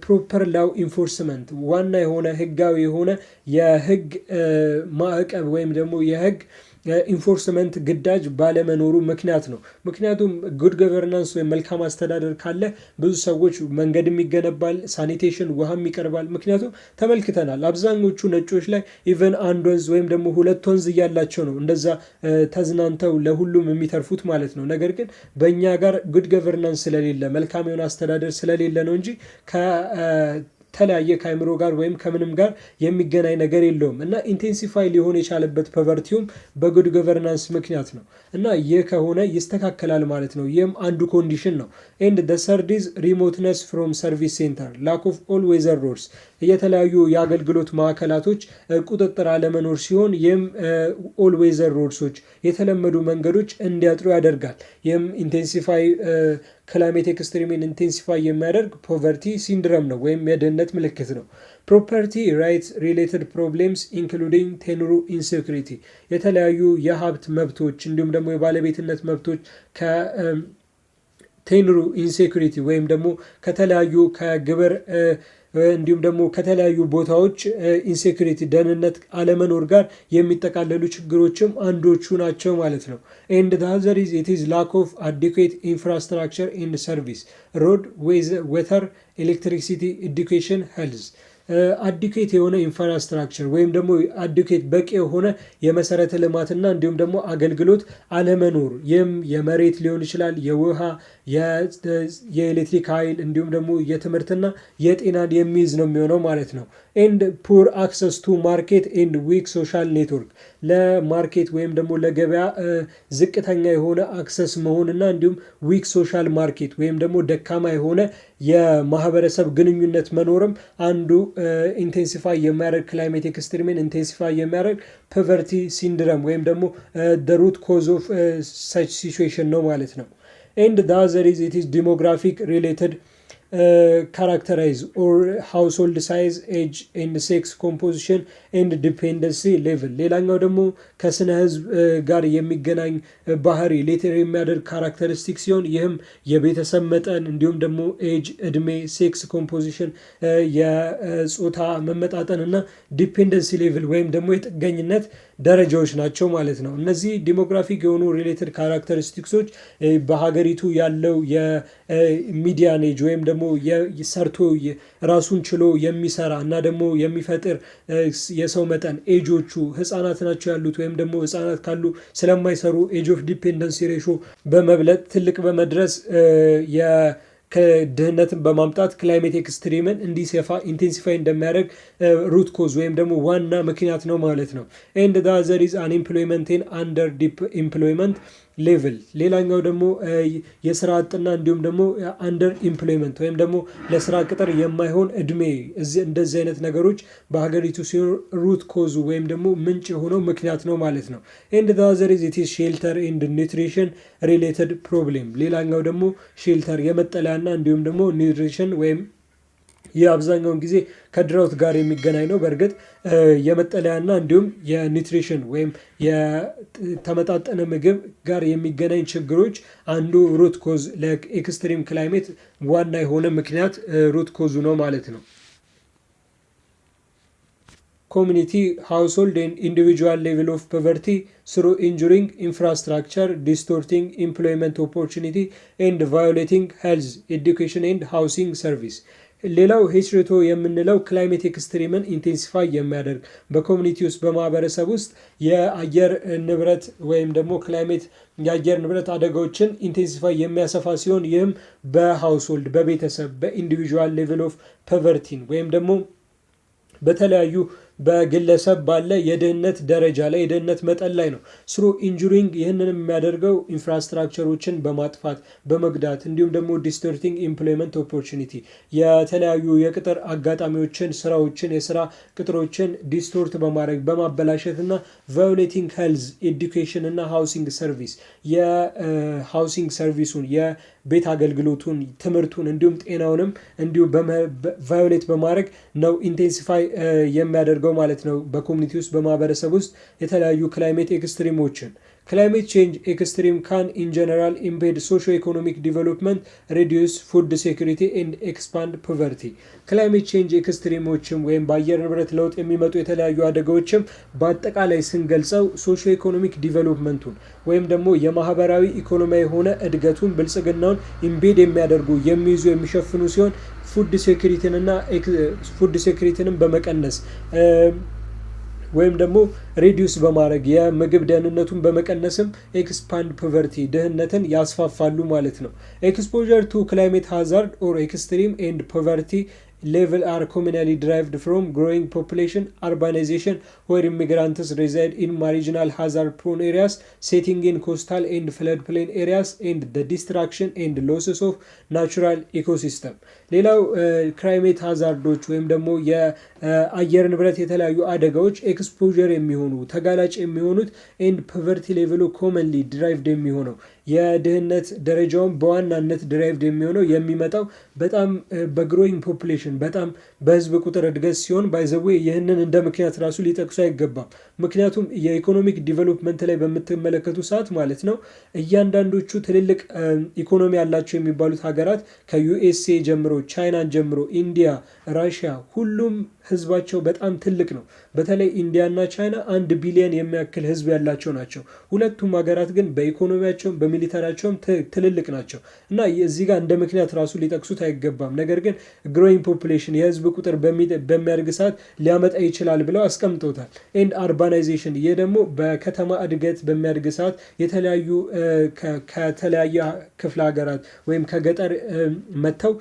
ፕሮፐር ላው ኢንፎርስመንት ዋና የሆነ ህጋዊ የሆነ የህግ ማዕቀብ ወይም ደግሞ የህግ ኢንፎርስመንት ግዳጅ ባለመኖሩ ምክንያት ነው። ምክንያቱም ጉድ ገቨርናንስ ወይም መልካም አስተዳደር ካለ ብዙ ሰዎች መንገድም ይገነባል፣ ሳኒቴሽን ውሃም ይቀርባል። ምክንያቱም ተመልክተናል አብዛኞቹ ነጮች ላይ ኢቨን አንድ ወንዝ ወይም ደግሞ ሁለት ወንዝ እያላቸው ነው እንደዛ ተዝናንተው ለሁሉም የሚተርፉት ማለት ነው። ነገር ግን በእኛ ጋር ጉድ ገቨርናንስ ስለሌለ መልካም የሆነ አስተዳደር ስለሌለ ነው እንጂ ተለያየ ከአይምሮ ጋር ወይም ከምንም ጋር የሚገናኝ ነገር የለውም እና ኢንቴንሲፋይ ሊሆን የቻለበት ፖቨርቲውም በጉድ ገቨርናንስ ምክንያት ነው እና ይህ ከሆነ ይስተካከላል ማለት ነው። ይህም አንዱ ኮንዲሽን ነው። ኤንድ ደ ሰርድ ኢዝ ሪሞትነስ ፍሮም ሰርቪስ ሴንተር ላክ ኦፍ ኦል ዌዘር ሮድስ የተለያዩ የአገልግሎት ማዕከላቶች ቁጥጥር አለመኖር ሲሆን ይህም ኦል ዌዘር ሮድሶች የተለመዱ መንገዶች እንዲያጥሩ ያደርጋል። ይህም ኢንቴንሲፋይ ክላይሜት ኤክስትሪምን ኢንቴንሲፋይ የሚያደርግ ፖቨርቲ ሲንድረም ነው ወይም የድህነት ምልክት ነው። ፕሮፐርቲ ራይትስ ሪሌትድ ፕሮብሌምስ ኢንክሉዲንግ ቴኑሩ ኢንሴኩሪቲ የተለያዩ የሀብት መብቶች እንዲሁም ደግሞ የባለቤትነት መብቶች ከቴኑሩ ኢንሴኩሪቲ ወይም ደግሞ ከተለያዩ ከግብር እንዲሁም ደግሞ ከተለያዩ ቦታዎች ኢንሴኩሪቲ ደህንነት አለመኖር ጋር የሚጠቃለሉ ችግሮችም አንዶቹ ናቸው ማለት ነው። ኤንድ ዘ አዘር ኢዝ ኢት ኢዝ ላክ ኦፍ አዲኩዌት ኢንፍራስትራክቸር ኤንድ ሰርቪስ ሮድ ዌተር ኤሌክትሪሲቲ ኤዱኬሽን ሄልዝ አዲኩዌት የሆነ ኢንፍራስትራክቸር ወይም ደግሞ አዲኩዌት በቂ የሆነ የመሰረተ ልማትና እንዲሁም ደግሞ አገልግሎት አለመኖር ይህም የመሬት ሊሆን ይችላል፣ የውሃ የኤሌክትሪክ ኃይል እንዲሁም ደግሞ የትምህርትና የጤናን የሚይዝ ነው የሚሆነው ማለት ነው። ኤንድ ፑር አክሰስ ቱ ማርኬት ኤንድ ዊክ ሶሻል ኔትወርክ ለማርኬት ወይም ደግሞ ለገበያ ዝቅተኛ የሆነ አክሰስ መሆንና እንዲሁም ዊክ ሶሻል ማርኬት ወይም ደግሞ ደካማ የሆነ የማህበረሰብ ግንኙነት መኖርም አንዱ ኢንቴንሲፋይ የሚያደርግ ክላይሜት ኤክስትሪምን ኢንቴንሲፋይ የሚያደርግ ፖቨርቲ ሲንድረም ወይም ደግሞ the root cause of such situation ነው ማለት ነው። and the other is it is demographic related characterize or household size age and sex composition and dependency level ሌላኛው ደግሞ ከስነ ህዝብ ጋር የሚገናኝ ባህሪ ሌተር የሚያደርግ ካራክተሪስቲክ ሲሆን ይህም የቤተሰብ መጠን እንዲሁም ደግሞ ኤጅ እድሜ ሴክስ ኮምፖዚሽን የጾታ መመጣጠን እና ዲፔንደንሲ ሌቭል ወይም ደግሞ የጥገኝነት ደረጃዎች ናቸው ማለት ነው። እነዚህ ዲሞግራፊክ የሆኑ ሪሌትድ ካራክተሪስቲክሶች በሀገሪቱ ያለው የሚዲያን ኤጅ ወይም ደግሞ ሰርቶ ራሱን ችሎ የሚሰራ እና ደግሞ የሚፈጥር የሰው መጠን ኤጆቹ ህፃናት ናቸው ያሉት ወይም ደግሞ ህፃናት ካሉ ስለማይሰሩ ኤጅ ኦፍ ዲፔንደንሲ ሬሾ በመብለጥ ትልቅ በመድረስ ከድህነትን በማምጣት ክላይሜት ኤክስትሪምን እንዲሰፋ ኢንቴንሲፋይ እንደሚያደርግ ሩት ኮዝ ወይም ደግሞ ዋና ምክንያት ነው ማለት ነው። ኤንድ ዘ አዘር ኢዝ አንኤምፕሎይመንት ኤንድ አንደር ዲፕ ኤምፕሎይመንት ሌቭል ሌላኛው ደግሞ የስራ አጥና እንዲሁም ደግሞ አንደር ኢምፕሎይመንት ወይም ደግሞ ለስራ ቅጥር የማይሆን እድሜ እንደዚህ አይነት ነገሮች በሀገሪቱ ሲሆን ሩት ኮዙ ወይም ደግሞ ምንጭ የሆነው ምክንያት ነው ማለት ነው። ኤንድ ዘ አዘር ኢዝ ኢት ኢዝ ሼልተር ኤንድ ኒውትሪሽን ሪሌትድ ፕሮብሌም ሌላኛው ደግሞ ሼልተር የመጠለያና እንዲሁም ደግሞ ኒውትሪሽን ወይም ይህ አብዛኛውን ጊዜ ከድራውት ጋር የሚገናኝ ነው። በእርግጥ የመጠለያና እንዲሁም የኒውትሪሽን ወይም የተመጣጠነ ምግብ ጋር የሚገናኝ ችግሮች አንዱ ሩት ኮዝ ለኤክስትሪም ክላይሜት ዋና የሆነ ምክንያት ሩት ኮዙ ነው ማለት ነው። ኮሚኒቲ ሃውስሆልድ ኤንድ ኢንዲቪጁዋል ሌቭል ኦፍ ፖቨርቲ ስሩ ኢንጁሪንግ ኢንፍራስትራክቸር ዲስቶርቲንግ ኢምፕሎይመንት ኦፖርቹኒቲ ኤንድ ቫዮሌቲንግ ሄልዝ ኤዱኬሽን ኤንድ ሃውሲንግ ሰርቪስ ሌላው ሄችሬቶ የምንለው ክላይሜት ኤክስትሪምን ኢንቴንሲፋይ የሚያደርግ በኮሚኒቲ ውስጥ በማህበረሰብ ውስጥ የአየር ንብረት ወይም ደግሞ ክላይሜት የአየር ንብረት አደጋዎችን ኢንቴንሲፋይ የሚያሰፋ ሲሆን ይህም በሃውስሆልድ በቤተሰብ በኢንዲቪጁዋል ሌቭል ኦፍ ፖቨርቲን ወይም ደግሞ በተለያዩ በግለሰብ ባለ የድህነት ደረጃ ላይ የድህነት መጠን ላይ ነው። ስሩ ኢንጁሪንግ ይህንን የሚያደርገው ኢንፍራስትራክቸሮችን በማጥፋት በመግዳት እንዲሁም ደግሞ ዲስቶርቲንግ ኢምፕሎይመንት ኦፖርቹኒቲ የተለያዩ የቅጥር አጋጣሚዎችን ስራዎችን የስራ ቅጥሮችን ዲስቶርት በማድረግ በማበላሸት እና ቫዮሌቲንግ ሄልዝ ኤዱኬሽን እና ሃውሲንግ ሰርቪስ የሃውሲንግ ሰርቪሱን የቤት አገልግሎቱን ትምህርቱን እንዲሁም ጤናውንም እንዲሁም ቫዮሌት በማድረግ ነው ኢንቴንሲፋይ የሚያደርገው ማለት ነው። በኮሚኒቲ ውስጥ በማህበረሰብ ውስጥ የተለያዩ ክላይሜት ኤክስትሪሞችን ክላይሜት ቼንጅ ኤክስትሪም ካን ኢን ጀነራል ኢምፔድ ሶሾ ኢኮኖሚክ ዲቨሎፕመንት ሪዲዩስ ፉድ ሴኩሪቲ ኤንድ ኤክስፓንድ ፖቨርቲ ክላይሜት ቼንጅ ኤክስትሪሞችም ወይም በአየር ንብረት ለውጥ የሚመጡ የተለያዩ አደጋዎችም በአጠቃላይ ስንገልጸው ሶሾ ኢኮኖሚክ ዲቨሎፕመንቱን ወይም ደግሞ የማህበራዊ ኢኮኖሚያዊ የሆነ እድገቱን ብልጽግናውን ኢምቤድ የሚያደርጉ የሚይዙ የሚሸፍኑ ሲሆን ፉድ ሴኩሪቲንም በመቀነስ ወይም ደግሞ ሬዲዩስ በማድረግ የምግብ ደህንነቱን በመቀነስም ኤክስፓንድ ፖቨርቲ ድህነትን ያስፋፋሉ ማለት ነው። ኤክስፖዠር ቱ ክላይሜት ሃዛርድ ኦር ኤክስትሪም ኤንድ ፖቨርቲ level are commonly derived from growing population, urbanization, where immigrants reside in marginal hazard-prone areas, setting in coastal and floodplain areas, and the destruction and losses of natural ecosystem. ሌላው ክላይሜት ሃዛርዶች ወይም ደግሞ የአየር ንብረት የተለያዩ አደጋዎች ኤክስፖዠር የሚሆኑ ተጋላጭ የሚሆኑት ኤንድ ፖቨርቲ ሌቨሉ ኮመንሊ ድራይቭድ የሚሆነው የድህነት ደረጃውን በዋናነት ድራይቭድ የሚሆነው የሚመጣው በጣም በግሮዊንግ ፖፑሌሽን በጣም በህዝብ ቁጥር እድገት ሲሆን ባይዘዌ ይህንን እንደ ምክንያት ራሱ ሊጠቅሱ አይገባም። ምክንያቱም የኢኮኖሚክ ዲቨሎፕመንት ላይ በምትመለከቱ ሰዓት ማለት ነው እያንዳንዶቹ ትልልቅ ኢኮኖሚ ያላቸው የሚባሉት ሀገራት ከዩኤስኤ ጀምሮ ቻይናን ጀምሮ ኢንዲያ፣ ራሽያ ሁሉም ህዝባቸው በጣም ትልቅ ነው። በተለይ ኢንዲያ እና ቻይና 1 ቢሊዮን የሚያክል ህዝብ ያላቸው ናቸው። ሁለቱም ሀገራት ግን በኢኮኖሚያቸውም በሚሊተራቸውም ትልልቅ ናቸው እና እዚህ ጋር እንደ ምክንያት ራሱ ሊጠቅሱት አይገባም። ነገር ግን ግሮዊንግ ፖፑሌሽን የህዝብ ቁጥር በሚያድግ ሰዓት ሊያመጣ ይችላል ብለው አስቀምጠውታል። ኤንድ አርባናይዜሽን ይህ ደግሞ በከተማ እድገት በሚያድግ ሰዓት የተለያዩ ከተለያየ ክፍለ ሀገራት ወይም ከገጠር መጥተው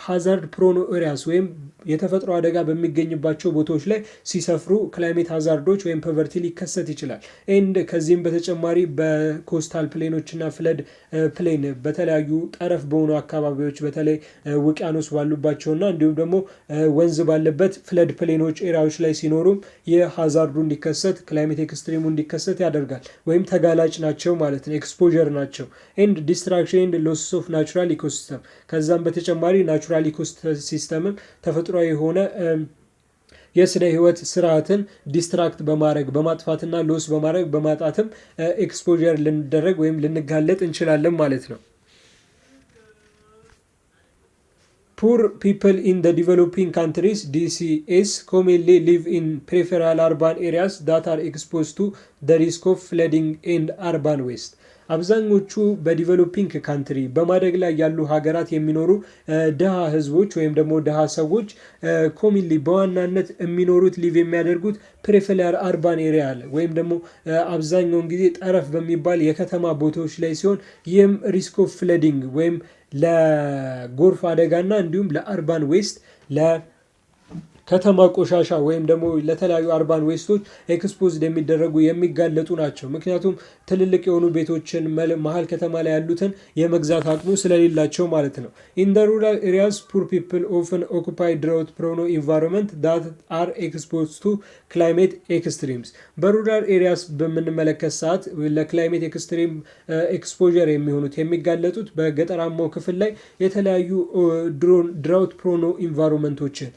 ሃዛርድ ፕሮን ኤሪያስ ወይም የተፈጥሮ አደጋ በሚገኝባቸው ቦታዎች ላይ ሲሰፍሩ ክላይሜት ሃዛርዶች ወይም ፖቨርቲ ሊከሰት ይችላል። ኤንድ ከዚህም በተጨማሪ በኮስታል ፕሌኖች እና ፍለድ ፕሌን በተለያዩ ጠረፍ በሆኑ አካባቢዎች በተለይ ውቅያኖስ ባሉባቸውና እንዲሁም ደግሞ ወንዝ ባለበት ፍለድ ፕሌኖች ኤሪያዎች ላይ ሲኖሩም የሃዛርዱ እንዲከሰት ክላይሜት ኤክስትሪሙ እንዲከሰት ያደርጋል ወይም ተጋላጭ ናቸው ማለት ነው። ኤክስፖዠር ናቸው። ኤንድ ዲስትራክሽን ኤንድ ሎስ ኦፍ ናቹራል ኢኮሲስተም ከዛም በተጨማሪ ናቹራል ኢኮሲስተምም ተፈጥሯዊ የሆነ የስነ ህይወት ስርዓትን ዲስትራክት በማድረግ በማጥፋትና ሎስ በማድረግ በማጣትም ኤክስፖዠር ልንደረግ ወይም ልንጋለጥ እንችላለን ማለት ነው። Poor people in the developing countries DCS commonly live in peripheral urban areas that are exposed to the risk of flooding and urban waste. አብዛኞቹ በዲቨሎፒንግ ካንትሪ በማደግ ላይ ያሉ ሀገራት የሚኖሩ ድሃ ህዝቦች ወይም ደግሞ ድሃ ሰዎች ኮሚንሊ በዋናነት የሚኖሩት ሊቭ የሚያደርጉት ፕሪፌራል አርባን ኤሪያ አለ ወይም ደግሞ አብዛኛውን ጊዜ ጠረፍ በሚባል የከተማ ቦታዎች ላይ ሲሆን ይህም ሪስክ ኦፍ ፍለዲንግ ወይም ለጎርፍ አደጋና እንዲሁም ለአርባን ዌስት ከተማ ቆሻሻ ወይም ደግሞ ለተለያዩ አርባን ዌስቶች ኤክስፖዝድ የሚደረጉ የሚጋለጡ ናቸው። ምክንያቱም ትልልቅ የሆኑ ቤቶችን መሀል ከተማ ላይ ያሉትን የመግዛት አቅሙ ስለሌላቸው ማለት ነው። ኢን ዘ ሩራል ኤሪያስ ፑር ፒፕል ኦፍን ኦኩፓይ ድራውት ፕሮን ኢንቫይሮንመንት ዳት አር ኤክስፖዝድ ቱ ክላይሜት ኤክስትሪምስ። በሩራል ኤሪያስ በምንመለከት ሰዓት ለክላይሜት ኤክስትሪም ኤክስፖዠር የሚሆኑት የሚጋለጡት በገጠራማው ክፍል ላይ የተለያዩ ድራውት ፕሮኖ ኢንቫይሮንመንቶችን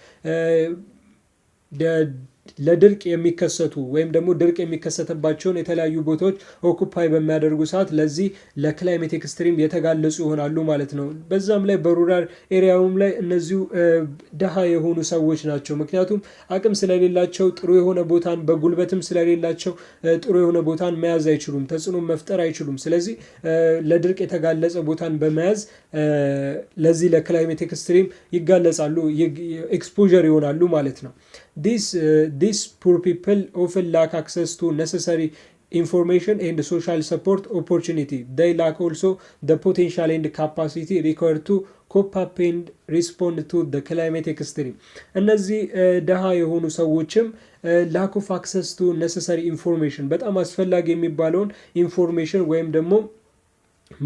ለድርቅ የሚከሰቱ ወይም ደግሞ ድርቅ የሚከሰትባቸውን የተለያዩ ቦታዎች ኦኩፓይ በሚያደርጉ ሰዓት ለዚህ ለክላይሜት ኤክስትሪም የተጋለጹ ይሆናሉ ማለት ነው። በዛም ላይ በሩራል ኤሪያውም ላይ እነዚሁ ድሃ የሆኑ ሰዎች ናቸው። ምክንያቱም አቅም ስለሌላቸው ጥሩ የሆነ ቦታን በጉልበትም ስለሌላቸው ጥሩ የሆነ ቦታን መያዝ አይችሉም፣ ተጽዕኖ መፍጠር አይችሉም። ስለዚህ ለድርቅ የተጋለጸ ቦታን በመያዝ ለዚህ ለክላይሜት ኤክስትሪም ይጋለጻሉ፣ ኤክስፖዠር ይሆናሉ ማለት ነው። These poor people often lack access to necessary information and social support opportunity. They lack also the potential and capacity required to cope up and respond to the climate extreme. እነዚህ ደሃ የሆኑ ሰዎችም lack of access to necessary information በጣም አስፈላጊ የሚባለውን ኢንፎርሜሽን ወይም ደግሞ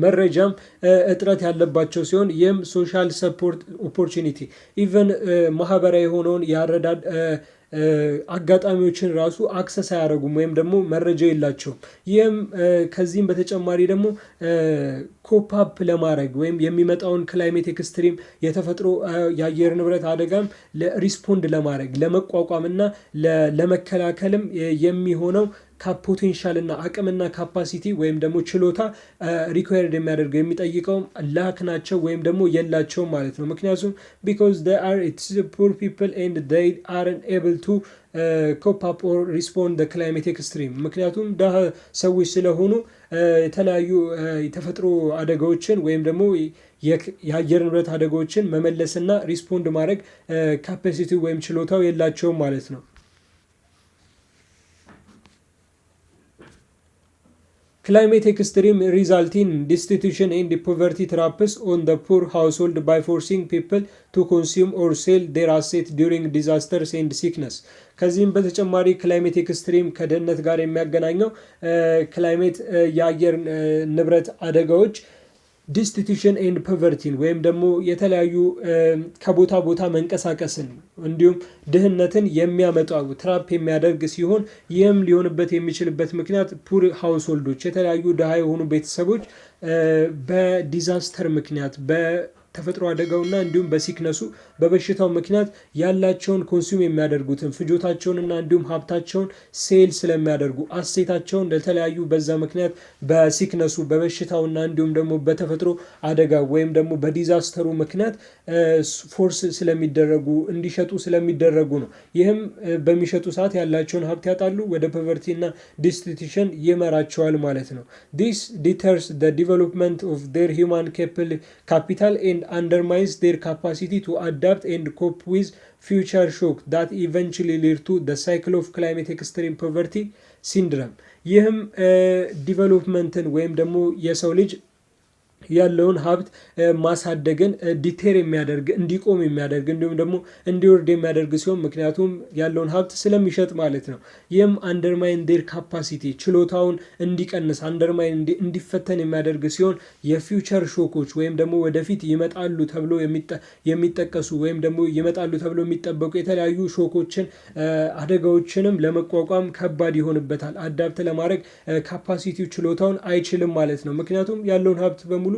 መረጃም እጥረት ያለባቸው ሲሆን ይህም ሶሻል ሰፖርት ኦፖርቹኒቲ ኢቨን ማህበራዊ የሆነውን ያረዳድ አጋጣሚዎችን ራሱ አክሰስ አያደርጉም ወይም ደግሞ መረጃ የላቸውም። ይህም ከዚህም በተጨማሪ ደግሞ ኮፓፕ ለማድረግ ወይም የሚመጣውን ክላይሜት ኤክስትሪም የተፈጥሮ የአየር ንብረት አደጋም ሪስፖንድ ለማድረግ ለመቋቋምና ለመከላከልም የሚሆነው ፖቴንሻል እና አቅምና ካፓሲቲ ወይም ደግሞ ችሎታ ሪኳየርድ የሚያደርገው የሚጠይቀው ላክ ናቸው ወይም ደግሞ የላቸውም ማለት ነው። ምክንያቱም because they are it's poor people and they aren't able to cope up or respond the climate extreme ምክንያቱም ደሃ ሰዎች ስለሆኑ የተለያዩ የተፈጥሮ አደጋዎችን ወይም ደግሞ የአየር ንብረት አደጋዎችን መመለስና ሪስፖንድ ማድረግ ካፓሲቲ ወይም ችሎታው የላቸውም ማለት ነው። Climate extreme result in destitution and poverty traps on the poor household by forcing people to consume or sell their assets during disasters and sickness. ከዚህም በተጨማሪ ክላይሜት ኤክስትሪም ከደህንነት ጋር የሚያገናኘው ክላይሜት የአየር ንብረት አደጋዎች ዲስቲቱሽን ኤንድ ፖቨርቲን ወይም ደግሞ የተለያዩ ከቦታ ቦታ መንቀሳቀስን እንዲሁም ድህነትን የሚያመጣው ትራፕ የሚያደርግ ሲሆን ይህም ሊሆንበት የሚችልበት ምክንያት ፑር ሃውስሆልዶች የተለያዩ ድሃ የሆኑ ቤተሰቦች በዲዛስተር ምክንያት ተፈጥሮ አደጋውና እንዲሁም በሲክነሱ በበሽታው ምክንያት ያላቸውን ኮንሱም የሚያደርጉትን ፍጆታቸውንና እንዲሁም ሀብታቸውን ሴል ስለሚያደርጉ አሴታቸውን ለተለያዩ በዛ ምክንያት በሲክነሱ በበሽታውና እንዲሁም ደግሞ በተፈጥሮ አደጋ ወይም ደግሞ በዲዛስተሩ ምክንያት ፎርስ ስለሚደረጉ እንዲሸጡ ስለሚደረጉ ነው። ይህም በሚሸጡ ሰዓት ያላቸውን ሀብት ያጣሉ፣ ወደ ፖቨርቲና ዲስቲቱሽን ይመራቸዋል ማለት ነው። this deters the development of their human capital and undermines their capacity to adapt and cope with future shock that eventually lead to the cycle of climate extreme poverty syndrome. ይህም ዲቨሎፕመንትን ወይም ደግሞ የሰው ልጅ ያለውን ሀብት ማሳደግን ዲቴር የሚያደርግ እንዲቆም የሚያደርግ እንዲሁም ደግሞ እንዲወርድ የሚያደርግ ሲሆን ምክንያቱም ያለውን ሀብት ስለሚሸጥ ማለት ነው። ይህም አንደርማይን ዴር ካፓሲቲ ችሎታውን እንዲቀንስ አንደርማይን እንዲፈተን የሚያደርግ ሲሆን የፊውቸር ሾኮች ወይም ደግሞ ወደፊት ይመጣሉ ተብሎ የሚጠቀሱ ወይም ደግሞ ይመጣሉ ተብሎ የሚጠበቁ የተለያዩ ሾኮችን አደጋዎችንም ለመቋቋም ከባድ ይሆንበታል። አዳፕት ለማድረግ ካፓሲቲው ችሎታውን አይችልም ማለት ነው። ምክንያቱም ያለውን ሀብት በሙሉ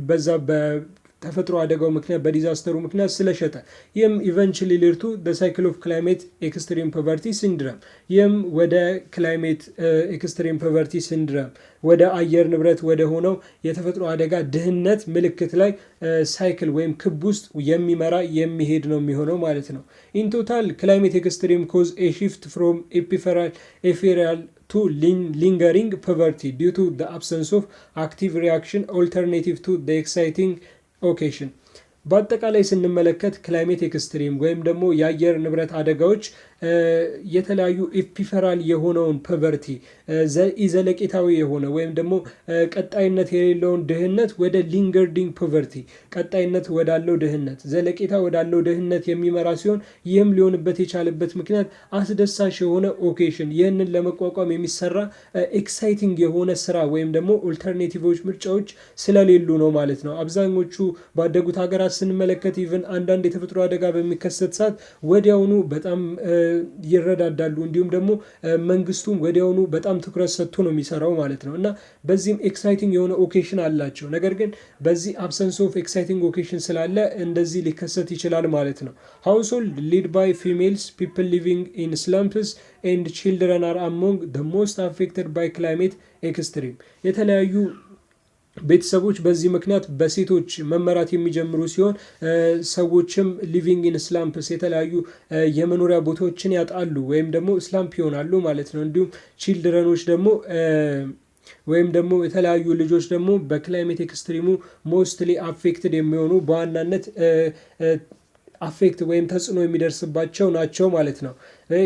በዛ በተፈጥሮ አደጋው ምክንያት በዲዛስተሩ ምክንያት ስለሸጠ ይህም ኢቨንቹሊ ሊድ ቱ ዘ ሳይክል ኦፍ ክላይሜት ኤክስትሪም ፖቨርቲ ሲንድረም ይህም ወደ ክላይሜት ኤክስትሪም ፖቨርቲ ሲንድረም ወደ አየር ንብረት ወደ ሆነው የተፈጥሮ አደጋ ድህነት ምልክት ላይ ሳይክል ወይም ክብ ውስጥ የሚሄድ ነው የሚሆነው ማለት ነው። ኢን ቶታል ክላይሜት ኤክስትሪም ኮዝ ኤ ሺፍት ፍሮም ኤፌራል to lingering poverty due to the absence of active reaction alternative to the exciting occasion. በአጠቃላይ ስንመለከት ክላይሜት ኤክስትሪም ወይም ደግሞ የአየር ንብረት አደጋዎች የተለያዩ ኢፒፈራል የሆነውን ፖቨርቲ ዘለቄታዊ የሆነ ወይም ደግሞ ቀጣይነት የሌለውን ድህነት ወደ ሊንገርዲንግ ፖቨርቲ ቀጣይነት ወዳለው ድህነት ዘለቄታ ወዳለው ድህነት የሚመራ ሲሆን ይህም ሊሆንበት የቻለበት ምክንያት አስደሳች የሆነ ኦኬሽን ይህንን ለመቋቋም የሚሰራ ኤክሳይቲንግ የሆነ ስራ ወይም ደግሞ ኦልተርኔቲቮች ምርጫዎች ስለሌሉ ነው ማለት ነው። አብዛኞቹ ባደጉት ሀገራት ስንመለከት ኢቭን አንዳንድ የተፈጥሮ አደጋ በሚከሰት ሰዓት ወዲያውኑ በጣም ይረዳዳሉ እንዲሁም ደግሞ መንግስቱም ወዲያውኑ በጣም ትኩረት ሰጥቶ ነው የሚሰራው ማለት ነው። እና በዚህም ኤክሳይቲንግ የሆነ ኦኬሽን አላቸው። ነገር ግን በዚህ አብሰንስ ኦፍ ኤክሳይቲንግ ኦኬሽን ስላለ እንደዚህ ሊከሰት ይችላል ማለት ነው። ሃውስሆልድ ሊድ ባይ ፊሜልስ ፒፕል ሊቪንግ ኢን ስላምፕስ ኤንድ ቺልድረን አር አሞንግ ዘ ሞስት አፌክትድ ባይ ክላይሜት ኤክስትሪም የተለያዩ ቤተሰቦች በዚህ ምክንያት በሴቶች መመራት የሚጀምሩ ሲሆን ሰዎችም ሊቪንግ ኢን ስላምፕስ የተለያዩ የመኖሪያ ቦታዎችን ያጣሉ ወይም ደግሞ ስላምፕ ይሆናሉ ማለት ነው። እንዲሁም ቺልድረኖች ደግሞ ወይም ደግሞ የተለያዩ ልጆች ደግሞ በክላይሜት ኤክስትሪሙ ሞስትሊ አፌክትድ የሚሆኑ በዋናነት አፌክት ወይም ተጽዕኖ የሚደርስባቸው ናቸው ማለት ነው።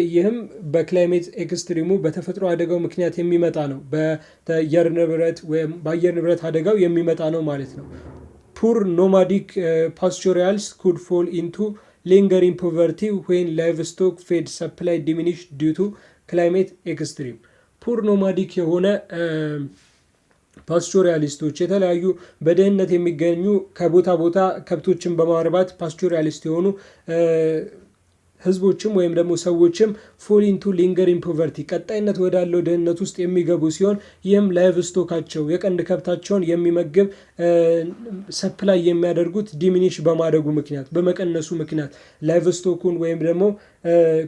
ይህም በክላይሜት ኤክስትሪሙ በተፈጥሮ አደጋው ምክንያት የሚመጣ ነው። በአየር ንብረት አደጋው የሚመጣ ነው ማለት ነው። ፑር ኖማዲክ ፓስቶሪያልስ ኩድ ፎል ኢንቱ ሊንገሪንግ ፖቨርቲ ዌን ላይቭስቶክ ፌድ ሰፕላይ ዲሚኒሽ ዲዩ ቱ ክላይሜት ኤክስትሪም ፑር ኖማዲክ የሆነ ፓስቶሪያሊስቶች የተለያዩ በድህነት የሚገኙ ከቦታ ቦታ ከብቶችን በማርባት ፓስቶሪያሊስት የሆኑ ህዝቦችም ወይም ደግሞ ሰዎችም ፎል ኢንቱ ሊንገሪንግ ፖቨርቲ ቀጣይነት ወዳለው ድህነት ውስጥ የሚገቡ ሲሆን ይህም ላይቭ ስቶካቸው የቀንድ ከብታቸውን የሚመግብ ሰፕላይ የሚያደርጉት ዲሚኒሽ በማደጉ ምክንያት በመቀነሱ ምክንያት ላይቭ ስቶኩን ወይም ደግሞ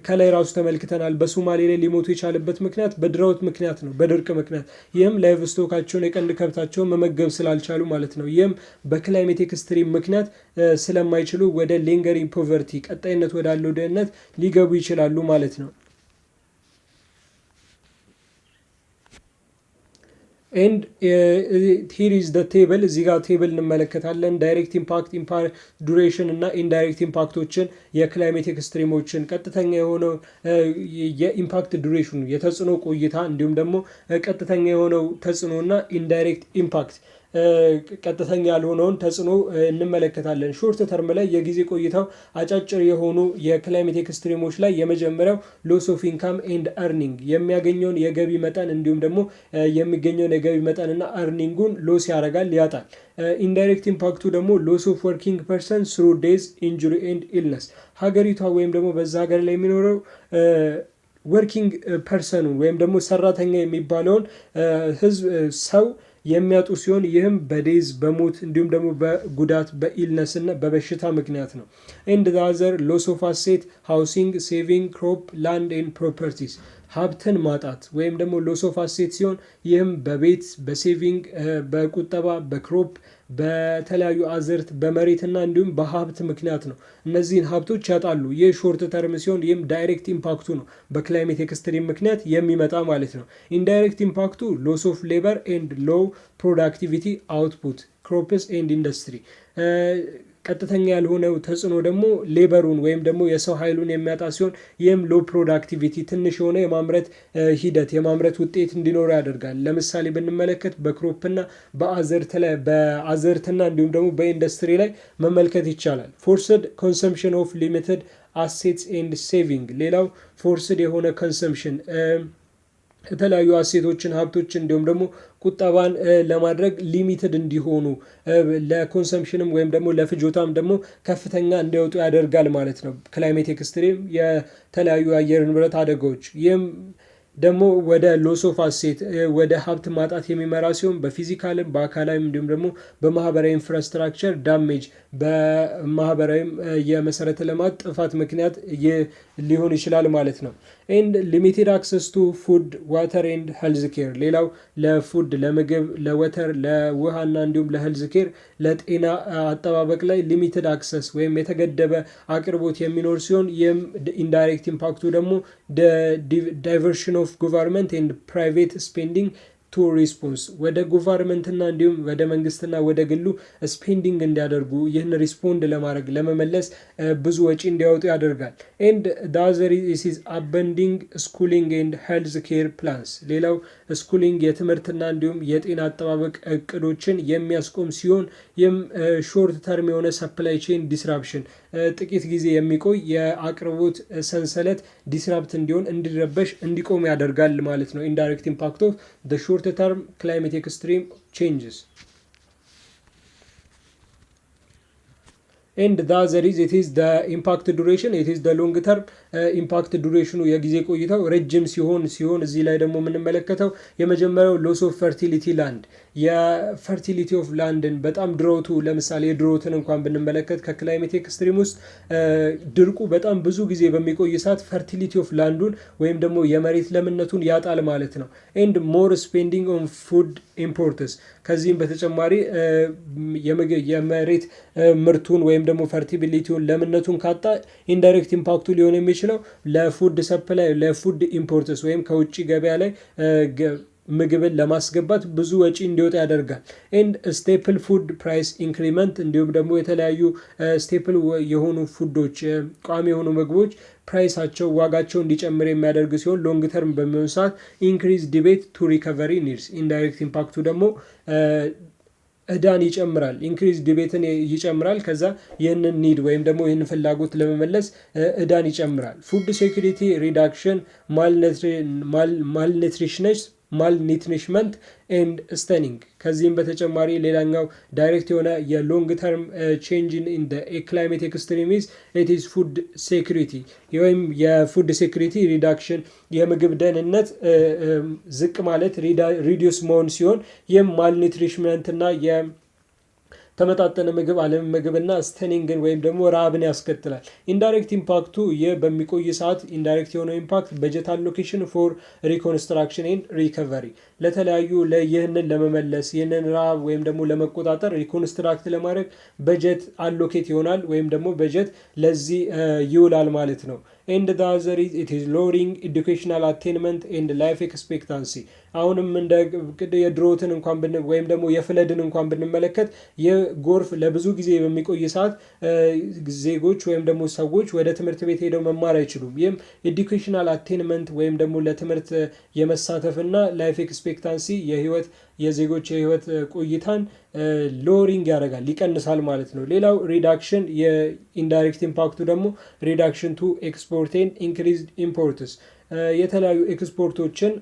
ከላይ ራሱ ተመልክተናል። በሶማሌ ላይ ሊሞቱ የቻለበት ምክንያት በድራውት ምክንያት ነው፣ በድርቅ ምክንያት። ይህም ላይቭ ስቶካቸውን የቀንድ ከብታቸውን መመገብ ስላልቻሉ ማለት ነው። ይህም በክላይሜት ኤክስትሪም ምክንያት ስለማይችሉ ወደ ሊንገሪንግ ፖቨርቲ ቀጣይነት ወዳለው ድህነት ሊገቡ ይችላሉ ማለት ነው። and here is the table እዚህ ጋር ቴብል እንመለከታለን ዳይሬክት ኢምፓክት ዱሬሽን እና ኢንዳይሬክት ኢምፓክቶችን የክላይሜት ኤክስትሪሞችን ቀጥተኛ የሆነው የኢምፓክት ዱሬሽኑ የተጽዕኖ ቆይታ እንዲሁም ደግሞ ቀጥተኛ የሆነው ተጽዕኖ እና ኢንዳይሬክት ኢምፓክት ቀጥተኛ ያልሆነውን ተጽዕኖ እንመለከታለን። ሾርት ተርም ላይ የጊዜ ቆይታው አጫጭር የሆኑ የክላይሜት ኤክስትሪሞች ላይ የመጀመሪያው ሎስ ኦፍ ኢንካም ኤንድ አርኒንግ የሚያገኘውን የገቢ መጠን እንዲሁም ደግሞ የሚገኘውን የገቢ መጠንና አርኒንጉን ሎስ ያደርጋል ያጣል። ኢንዳይሬክት ኢምፓክቱ ደግሞ ሎስ ኦፍ ወርኪንግ ፐርሰን ስሩ ዴዝ ኢንጁሪ ኤንድ ኢልነስ ሀገሪቷ ወይም ደግሞ በዛ ሀገር ላይ የሚኖረው ወርኪንግ ፐርሰኑ ወይም ደግሞ ሰራተኛ የሚባለውን ህዝብ ሰው የሚያጡ ሲሆን ይህም በዴዝ በሞት እንዲሁም ደግሞ በጉዳት በኢልነስ እና በበሽታ ምክንያት ነው። ኤንድ ዛዘር ሎስ ኦፍ አሴት ሃውሲንግ ሴቪንግ ክሮፕ ላንድ ኤንድ ፕሮፐርቲስ ሀብትን ማጣት ወይም ደግሞ ሎስ ኦፍ አሴት ሲሆን ይህም በቤት በሴቪንግ በቁጠባ በክሮፕ በተለያዩ አዝርት በመሬትና እንዲሁም በሀብት ምክንያት ነው። እነዚህን ሀብቶች ያጣሉ። ይህ ሾርት ተርም ሲሆን ይህም ዳይሬክት ኢምፓክቱ ነው በክላይሜት ኤክስትሪም ምክንያት የሚመጣ ማለት ነው። ኢንዳይሬክት ኢምፓክቱ ሎስ ኦፍ ሌበር ኤንድ ሎው ፕሮዳክቲቪቲ አውትፑት ክሮፕስ ኤንድ ኢንዱስትሪ ቀጥተኛ ያልሆነው ተጽዕኖ ደግሞ ሌበሩን ወይም ደግሞ የሰው ኃይሉን የሚያጣ ሲሆን ይህም ሎ ፕሮዳክቲቪቲ ትንሽ የሆነ የማምረት ሂደት የማምረት ውጤት እንዲኖረው ያደርጋል። ለምሳሌ ብንመለከት በክሮፕና በአዘርትና እንዲሁም ደግሞ በኢንዱስትሪ ላይ መመልከት ይቻላል። ፎርስድ ኮንሰምፕሽን ኦፍ ሊሚትድ አሴትስ ኤንድ ሴቪንግ ሌላው ፎርስድ የሆነ ኮንሰምፕሽን የተለያዩ አሴቶችን ሀብቶች እንዲሁም ደግሞ ቁጠባን ለማድረግ ሊሚትድ እንዲሆኑ ለኮንሰምፕሽንም ወይም ደግሞ ለፍጆታም ደግሞ ከፍተኛ እንዲወጡ ያደርጋል ማለት ነው። ክላይሜት ኤክስትሪም የተለያዩ አየር ንብረት አደጋዎች ይህም ደግሞ ወደ ሎስ ኦፍ አሴት ወደ ሀብት ማጣት የሚመራ ሲሆን በፊዚካልም በአካላዊም እንዲሁም ደግሞ በማህበራዊ ኢንፍራስትራክቸር ዳሜጅ በማህበራዊም የመሰረተ ልማት ጥፋት ምክንያት ሊሆን ይችላል ማለት ነው። ኤንድ ሊሚቴድ አክሰስ ቱ ፉድ ዋተር ኤንድ ሄልዝ ኬር ሌላው ለፉድ ለምግብ ለወተር ለውሃና እንዲሁም ለሄልዝ ኬር ለጤና አጠባበቅ ላይ ሊሚትድ አክሰስ ወይም የተገደበ አቅርቦት የሚኖር ሲሆን ይህም ኢንዳይሬክት ኢምፓክቱ ደግሞ ዳይቨርሽን ኦፍ ጎቨርንመንት ኤንድ ፕራይቬት ስፔንዲንግ ቱ ሪስፖንስ ወደ ጎቨርንመንትና እንዲሁም ወደ መንግስትና ወደ ግሉ ስፔንዲንግ እንዲያደርጉ ይህን ሪስፖንድ ለማድረግ ለመመለስ ብዙ ወጪ እንዲያወጡ ያደርጋል። ኤንድ ዳዘር ኢዝ አበንዲንግ ስኩሊንግ ኤንድ ሄልዝ ኬር ፕላንስ ሌላው ስኩሊንግ የትምህርትና እንዲሁም የጤና አጠባበቅ እቅዶችን የሚያስቆም ሲሆን ይህም ሾርት ተርም የሆነ ሰፕላይ ቼን ዲስራፕሽን ጥቂት ጊዜ የሚቆይ የአቅርቦት ሰንሰለት ዲስራፕት እንዲሆን እንዲረበሽ እንዲቆም ያደርጋል ማለት ነው። ኢንዳይሬክት ኢምፓክት ኦፍ the short term climate extreme changes and the other is it is the impact duration it is the long term impact duration የጊዜ ቆይታው ረጅም ሲሆን እዚህ ላይ ደግሞ የምንመለከተው የመጀመሪያው ሎስ ኦፍ ፈርቲሊቲ ላንድ የፈርቲሊቲ ኦፍ ላንድን በጣም ድሮቱ ለምሳሌ ድሮትን እንኳን ብንመለከት ከክላይሜት ኤክስትሪም ውስጥ ድርቁ በጣም ብዙ ጊዜ በሚቆይ ሰዓት ፈርቲሊቲ ኦፍ ላንዱን ወይም ደግሞ የመሬት ለምነቱን ያጣል ማለት ነው። ኤንድ ሞር ስፔንዲንግ ኦን ፉድ ኢምፖርትስ ከዚህም በተጨማሪ የመሬት ምርቱን ወይም ደግሞ ፈርቲቢሊቲውን ለምነቱን ካጣ ኢንዳይሬክት ኢምፓክቱ ሊሆን የሚችለው ለፉድ ሰፕላይ ለፉድ ኢምፖርትስ ወይም ከውጭ ገበያ ላይ ምግብን ለማስገባት ብዙ ወጪ እንዲወጣ ያደርጋል። ኤንድ ስቴፕል ፉድ ፕራይስ ኢንክሪመንት እንዲሁም ደግሞ የተለያዩ ስቴፕል የሆኑ ፉዶች ቋሚ የሆኑ ምግቦች ፕራይሳቸው ዋጋቸው እንዲጨምር የሚያደርግ ሲሆን ሎንግ ተርም በሚሆን ሰዓት ኢንክሪዝ ዲቤት ቱ ሪከቨሪ ኒድስ ኢንዳይሬክት ኢምፓክቱ ደግሞ እዳን ይጨምራል ኢንክሪዝ ዲቤትን ይጨምራል ከዛ ይህንን ኒድ ወይም ደግሞ ይህንን ፍላጎት ለመመለስ እዳን ይጨምራል። ፉድ ሴኩሪቲ ሪዳክሽን ማልኒትሪሽመንት ኤንድ ስተኒንግ ከዚህም በተጨማሪ ሌላኛው ዳይሬክት የሆነ የሎንግ ተርም ቼንጅን ኢን ክላይሜት ኤክስትሪሚዝ ኢትስ ፉድ ሴኩሪቲ ወይም የፉድ ሴኩሪቲ ሪዳክሽን የምግብ ደህንነት ዝቅ ማለት ሪዲዩስ መሆን ሲሆን ይህም ማልኒትሪሽመንት እና ተመጣጠነ ምግብ አለመመገብና ስተኒንግን ወይም ደግሞ ረሃብን ያስከትላል። ኢንዳይሬክት ኢምፓክቱ ይህ በሚቆይ ሰዓት ኢንዳይሬክት የሆነው ኢምፓክት በጀት አሎኬሽን ፎር ሪኮንስትራክሽን ኤንድ ሪከቨሪ ለተለያዩ ይህንን ለመመለስ ይህንን ረሃብ ወይም ደግሞ ለመቆጣጠር ሪኮንስትራክት ለማድረግ በጀት አሎኬት ይሆናል ወይም ደግሞ በጀት ለዚህ ይውላል ማለት ነው። and the other is it is lowering educational attainment and life expectancy አሁንም እንደ የድሮትን እንኳን ወይም ደግሞ የፍለድን እንኳን ብንመለከት የጎርፍ ለብዙ ጊዜ በሚቆይ ሰዓት ዜጎች ወይም ደግሞ ሰዎች ወደ ትምህርት ቤት ሄደው መማር አይችሉም። ይህም ኤዱኬሽናል አቴንመንት ወይም ደግሞ ለትምህርት የመሳተፍና ላይፍ ኤክስፔክታንሲ የዜጎች የህይወት ቆይታን ሎሪንግ ያደርጋል ይቀንሳል ማለት ነው። ሌላው ሪዳክሽን የኢንዳይሬክት ኢምፓክቱ ደግሞ ሪዳክሽን ቱ ኤክስፖርት ኤንድ ኢንክሪዝድ ኢምፖርትስ የተለያዩ ኤክስፖርቶችን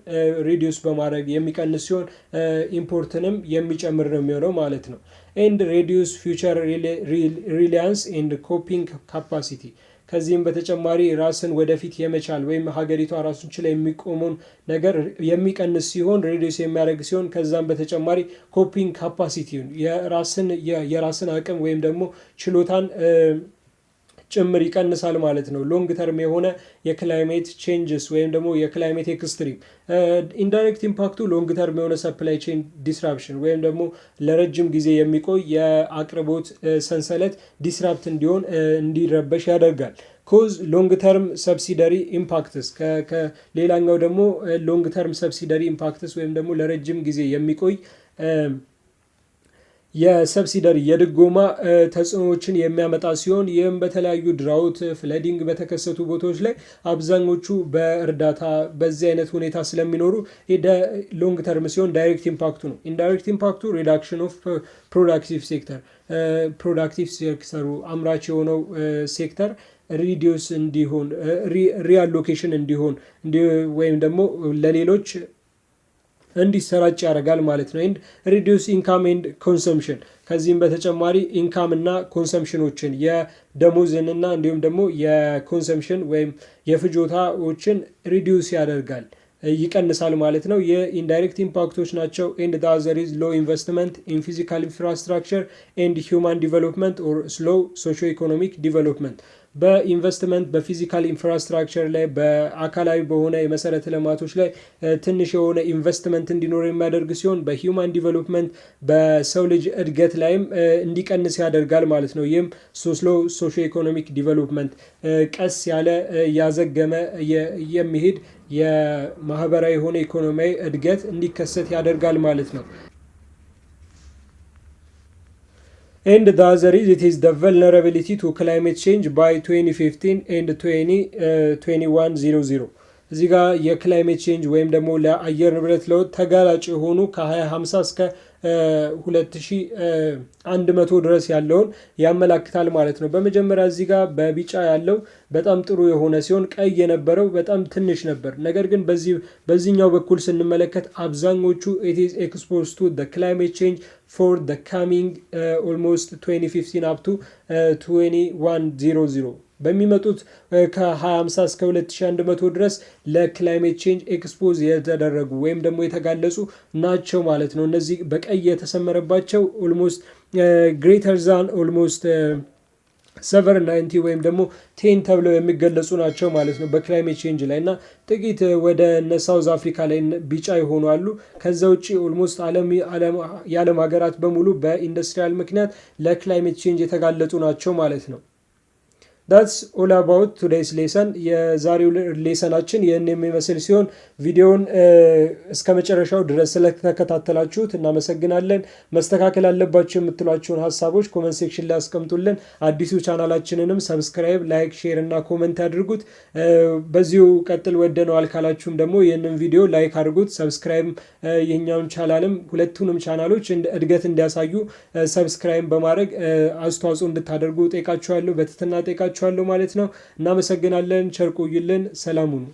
ሪዲዩስ በማድረግ የሚቀንስ ሲሆን ኢምፖርትንም የሚጨምር ነው የሚሆነው ማለት ነው። ኤንድ ሬዲዩስ ፊውቸር ሪሊያንስ ኤንድ ኮፒንግ ካፓሲቲ ከዚህም በተጨማሪ ራስን ወደፊት የመቻል ወይም ሀገሪቷ ራሱን ችላ የሚቆመውን ነገር የሚቀንስ ሲሆን ሬዲዩስ የሚያደርግ ሲሆን ከዛም በተጨማሪ ኮፒንግ ካፓሲቲውን የራስን አቅም ወይም ደግሞ ችሎታን ጭምር ይቀንሳል ማለት ነው። ሎንግ ተርም የሆነ የክላይሜት ቼንጅስ ወይም ደግሞ የክላይሜት ኤክስትሪም ኢንዳይሬክት ኢምፓክቱ ሎንግ ተርም የሆነ ሰፕላይ ቼን ዲስራፕሽን ወይም ደግሞ ለረጅም ጊዜ የሚቆይ የአቅርቦት ሰንሰለት ዲስራፕት እንዲሆን እንዲረበሽ ያደርጋል። ኮዝ ሎንግ ተርም ሰብሲደሪ ኢምፓክትስ ከሌላኛው ደግሞ ሎንግ ተርም ሰብሲደሪ ኢምፓክትስ ወይም ደግሞ ለረጅም ጊዜ የሚቆይ የሰብሲደሪ የድጎማ ተጽዕኖዎችን የሚያመጣ ሲሆን ይህም በተለያዩ ድራውት ፍለዲንግ በተከሰቱ ቦታዎች ላይ አብዛኞቹ በእርዳታ በዚህ አይነት ሁኔታ ስለሚኖሩ ሎንግ ተርም ሲሆን ዳይሬክት ኢምፓክቱ ነው። ኢንዳይሬክት ኢምፓክቱ ሪዳክሽን ኦፍ ፕሮዳክቲቭ ሴክተር ፕሮዳክቲቭ ሴክተሩ አምራች የሆነው ሴክተር ሪዲዩስ እንዲሆን ሪአሎኬሽን እንዲሆን ወይም ደግሞ ለሌሎች እንዲሰራጭ ያደርጋል ማለት ነው። ኤንድ ሪዲዩስ ኢንካም ኤንድ ኮንሰምፕሽን ከዚህም በተጨማሪ ኢንካም እና ኮንሰምፕሽኖችን የደሞዝንና እንዲሁም ደግሞ የኮንሰምፕሽን ወይም የፍጆታዎችን ሪዲዩስ ያደርጋል ይቀንሳል ማለት ነው። የኢንዳይሬክት ኢምፓክቶች ናቸው። ኤንድ ዘ አዘር ኢዝ ሎ ኢንቨስትመንት ኢን ፊዚካል ኢንፍራስትራክቸር ኤንድ ሂውማን ዲቨሎፕመንት ኦር ስሎ ሶሾ ኢኮኖሚክ ዲቨሎፕመንት በኢንቨስትመንት በፊዚካል ኢንፍራስትራክቸር ላይ በአካላዊ በሆነ የመሰረተ ልማቶች ላይ ትንሽ የሆነ ኢንቨስትመንት እንዲኖር የሚያደርግ ሲሆን በሂውማን ዲቨሎፕመንት በሰው ልጅ እድገት ላይም እንዲቀንስ ያደርጋል ማለት ነው። ይህም ስሎ ሶሾ ኢኮኖሚክ ዲቨሎፕመንት ቀስ ያለ ያዘገመ የሚሄድ የማህበራዊ የሆነ ኢኮኖሚያዊ እድገት እንዲከሰት ያደርጋል ማለት ነው። And the other is it is the vulnerability to climate change by 2015 and 2100 እዚህ ጋር የክላይሜት ቼንጅ ወይም ደግሞ ለአየር ንብረት ለውጥ ተጋላጭ የሆኑ ከ2050 እስከ 2100 ድረስ ያለውን ያመላክታል ማለት ነው። በመጀመሪያ እዚህ ጋር በቢጫ ያለው በጣም ጥሩ የሆነ ሲሆን ቀይ የነበረው በጣም ትንሽ ነበር። ነገር ግን በዚህኛው በኩል ስንመለከት አብዛኞቹ it is exposed to the climate change for the coming almost 2015 up to 2100 በሚመጡት ከ2050 እስከ 2100 ድረስ ለክላይሜት ቼንጅ ኤክስፖዝ የተደረጉ ወይም ደግሞ የተጋለጹ ናቸው ማለት ነው። እነዚህ በቀይ የተሰመረባቸው ኦልሞስት ግሬተር ዛን ኦልሞስት 790 ወይም ደግሞ 10 ተብለው የሚገለጹ ናቸው ማለት ነው በክላይሜት ቼንጅ ላይ እና ጥቂት ወደ ሳውዝ አፍሪካ ላይ ቢጫ ይሆኑ አሉ። ከዛ ውጪ ኦልሞስት የዓለም ሀገራት በሙሉ በኢንዱስትሪያል ምክንያት ለክላይሜት ቼንጅ የተጋለጡ ናቸው ማለት ነው። That's all about today's lesson የዛሬው ሌሰናችን ይህን የሚመስል ሲሆን ቪዲዮውን እስከ መጨረሻው ድረስ ስለተከታተላችሁት እናመሰግናለን። መስተካከል አለባቸው የምትሏቸውን ሀሳቦች ኮመንት ሴክሽን ላይ አስቀምጡልን። አዲሱ ቻናላችንንም ሰብስክራይብ፣ ላይክ፣ ሼር እና ኮመንት አድርጉት። በዚሁ ቀጥል ወደነዋል ካላችሁም ደግሞ ይህንን ቪዲዮ ላይክ አድርጉት። ሰብስክራይብ የኛውን ቻናልም ሁለቱንም ቻናሎች እድገት እንዲያሳዩ ሰብስክራይብ በማድረግ አስተዋጽኦ እንድታደርጉ ጠይቃችኋለሁ። በትህትና ጠይቃችኋለሁ ማለት ነው። እናመሰግናለን። ቸር ቆዩልን። ሰላም ሁኑ።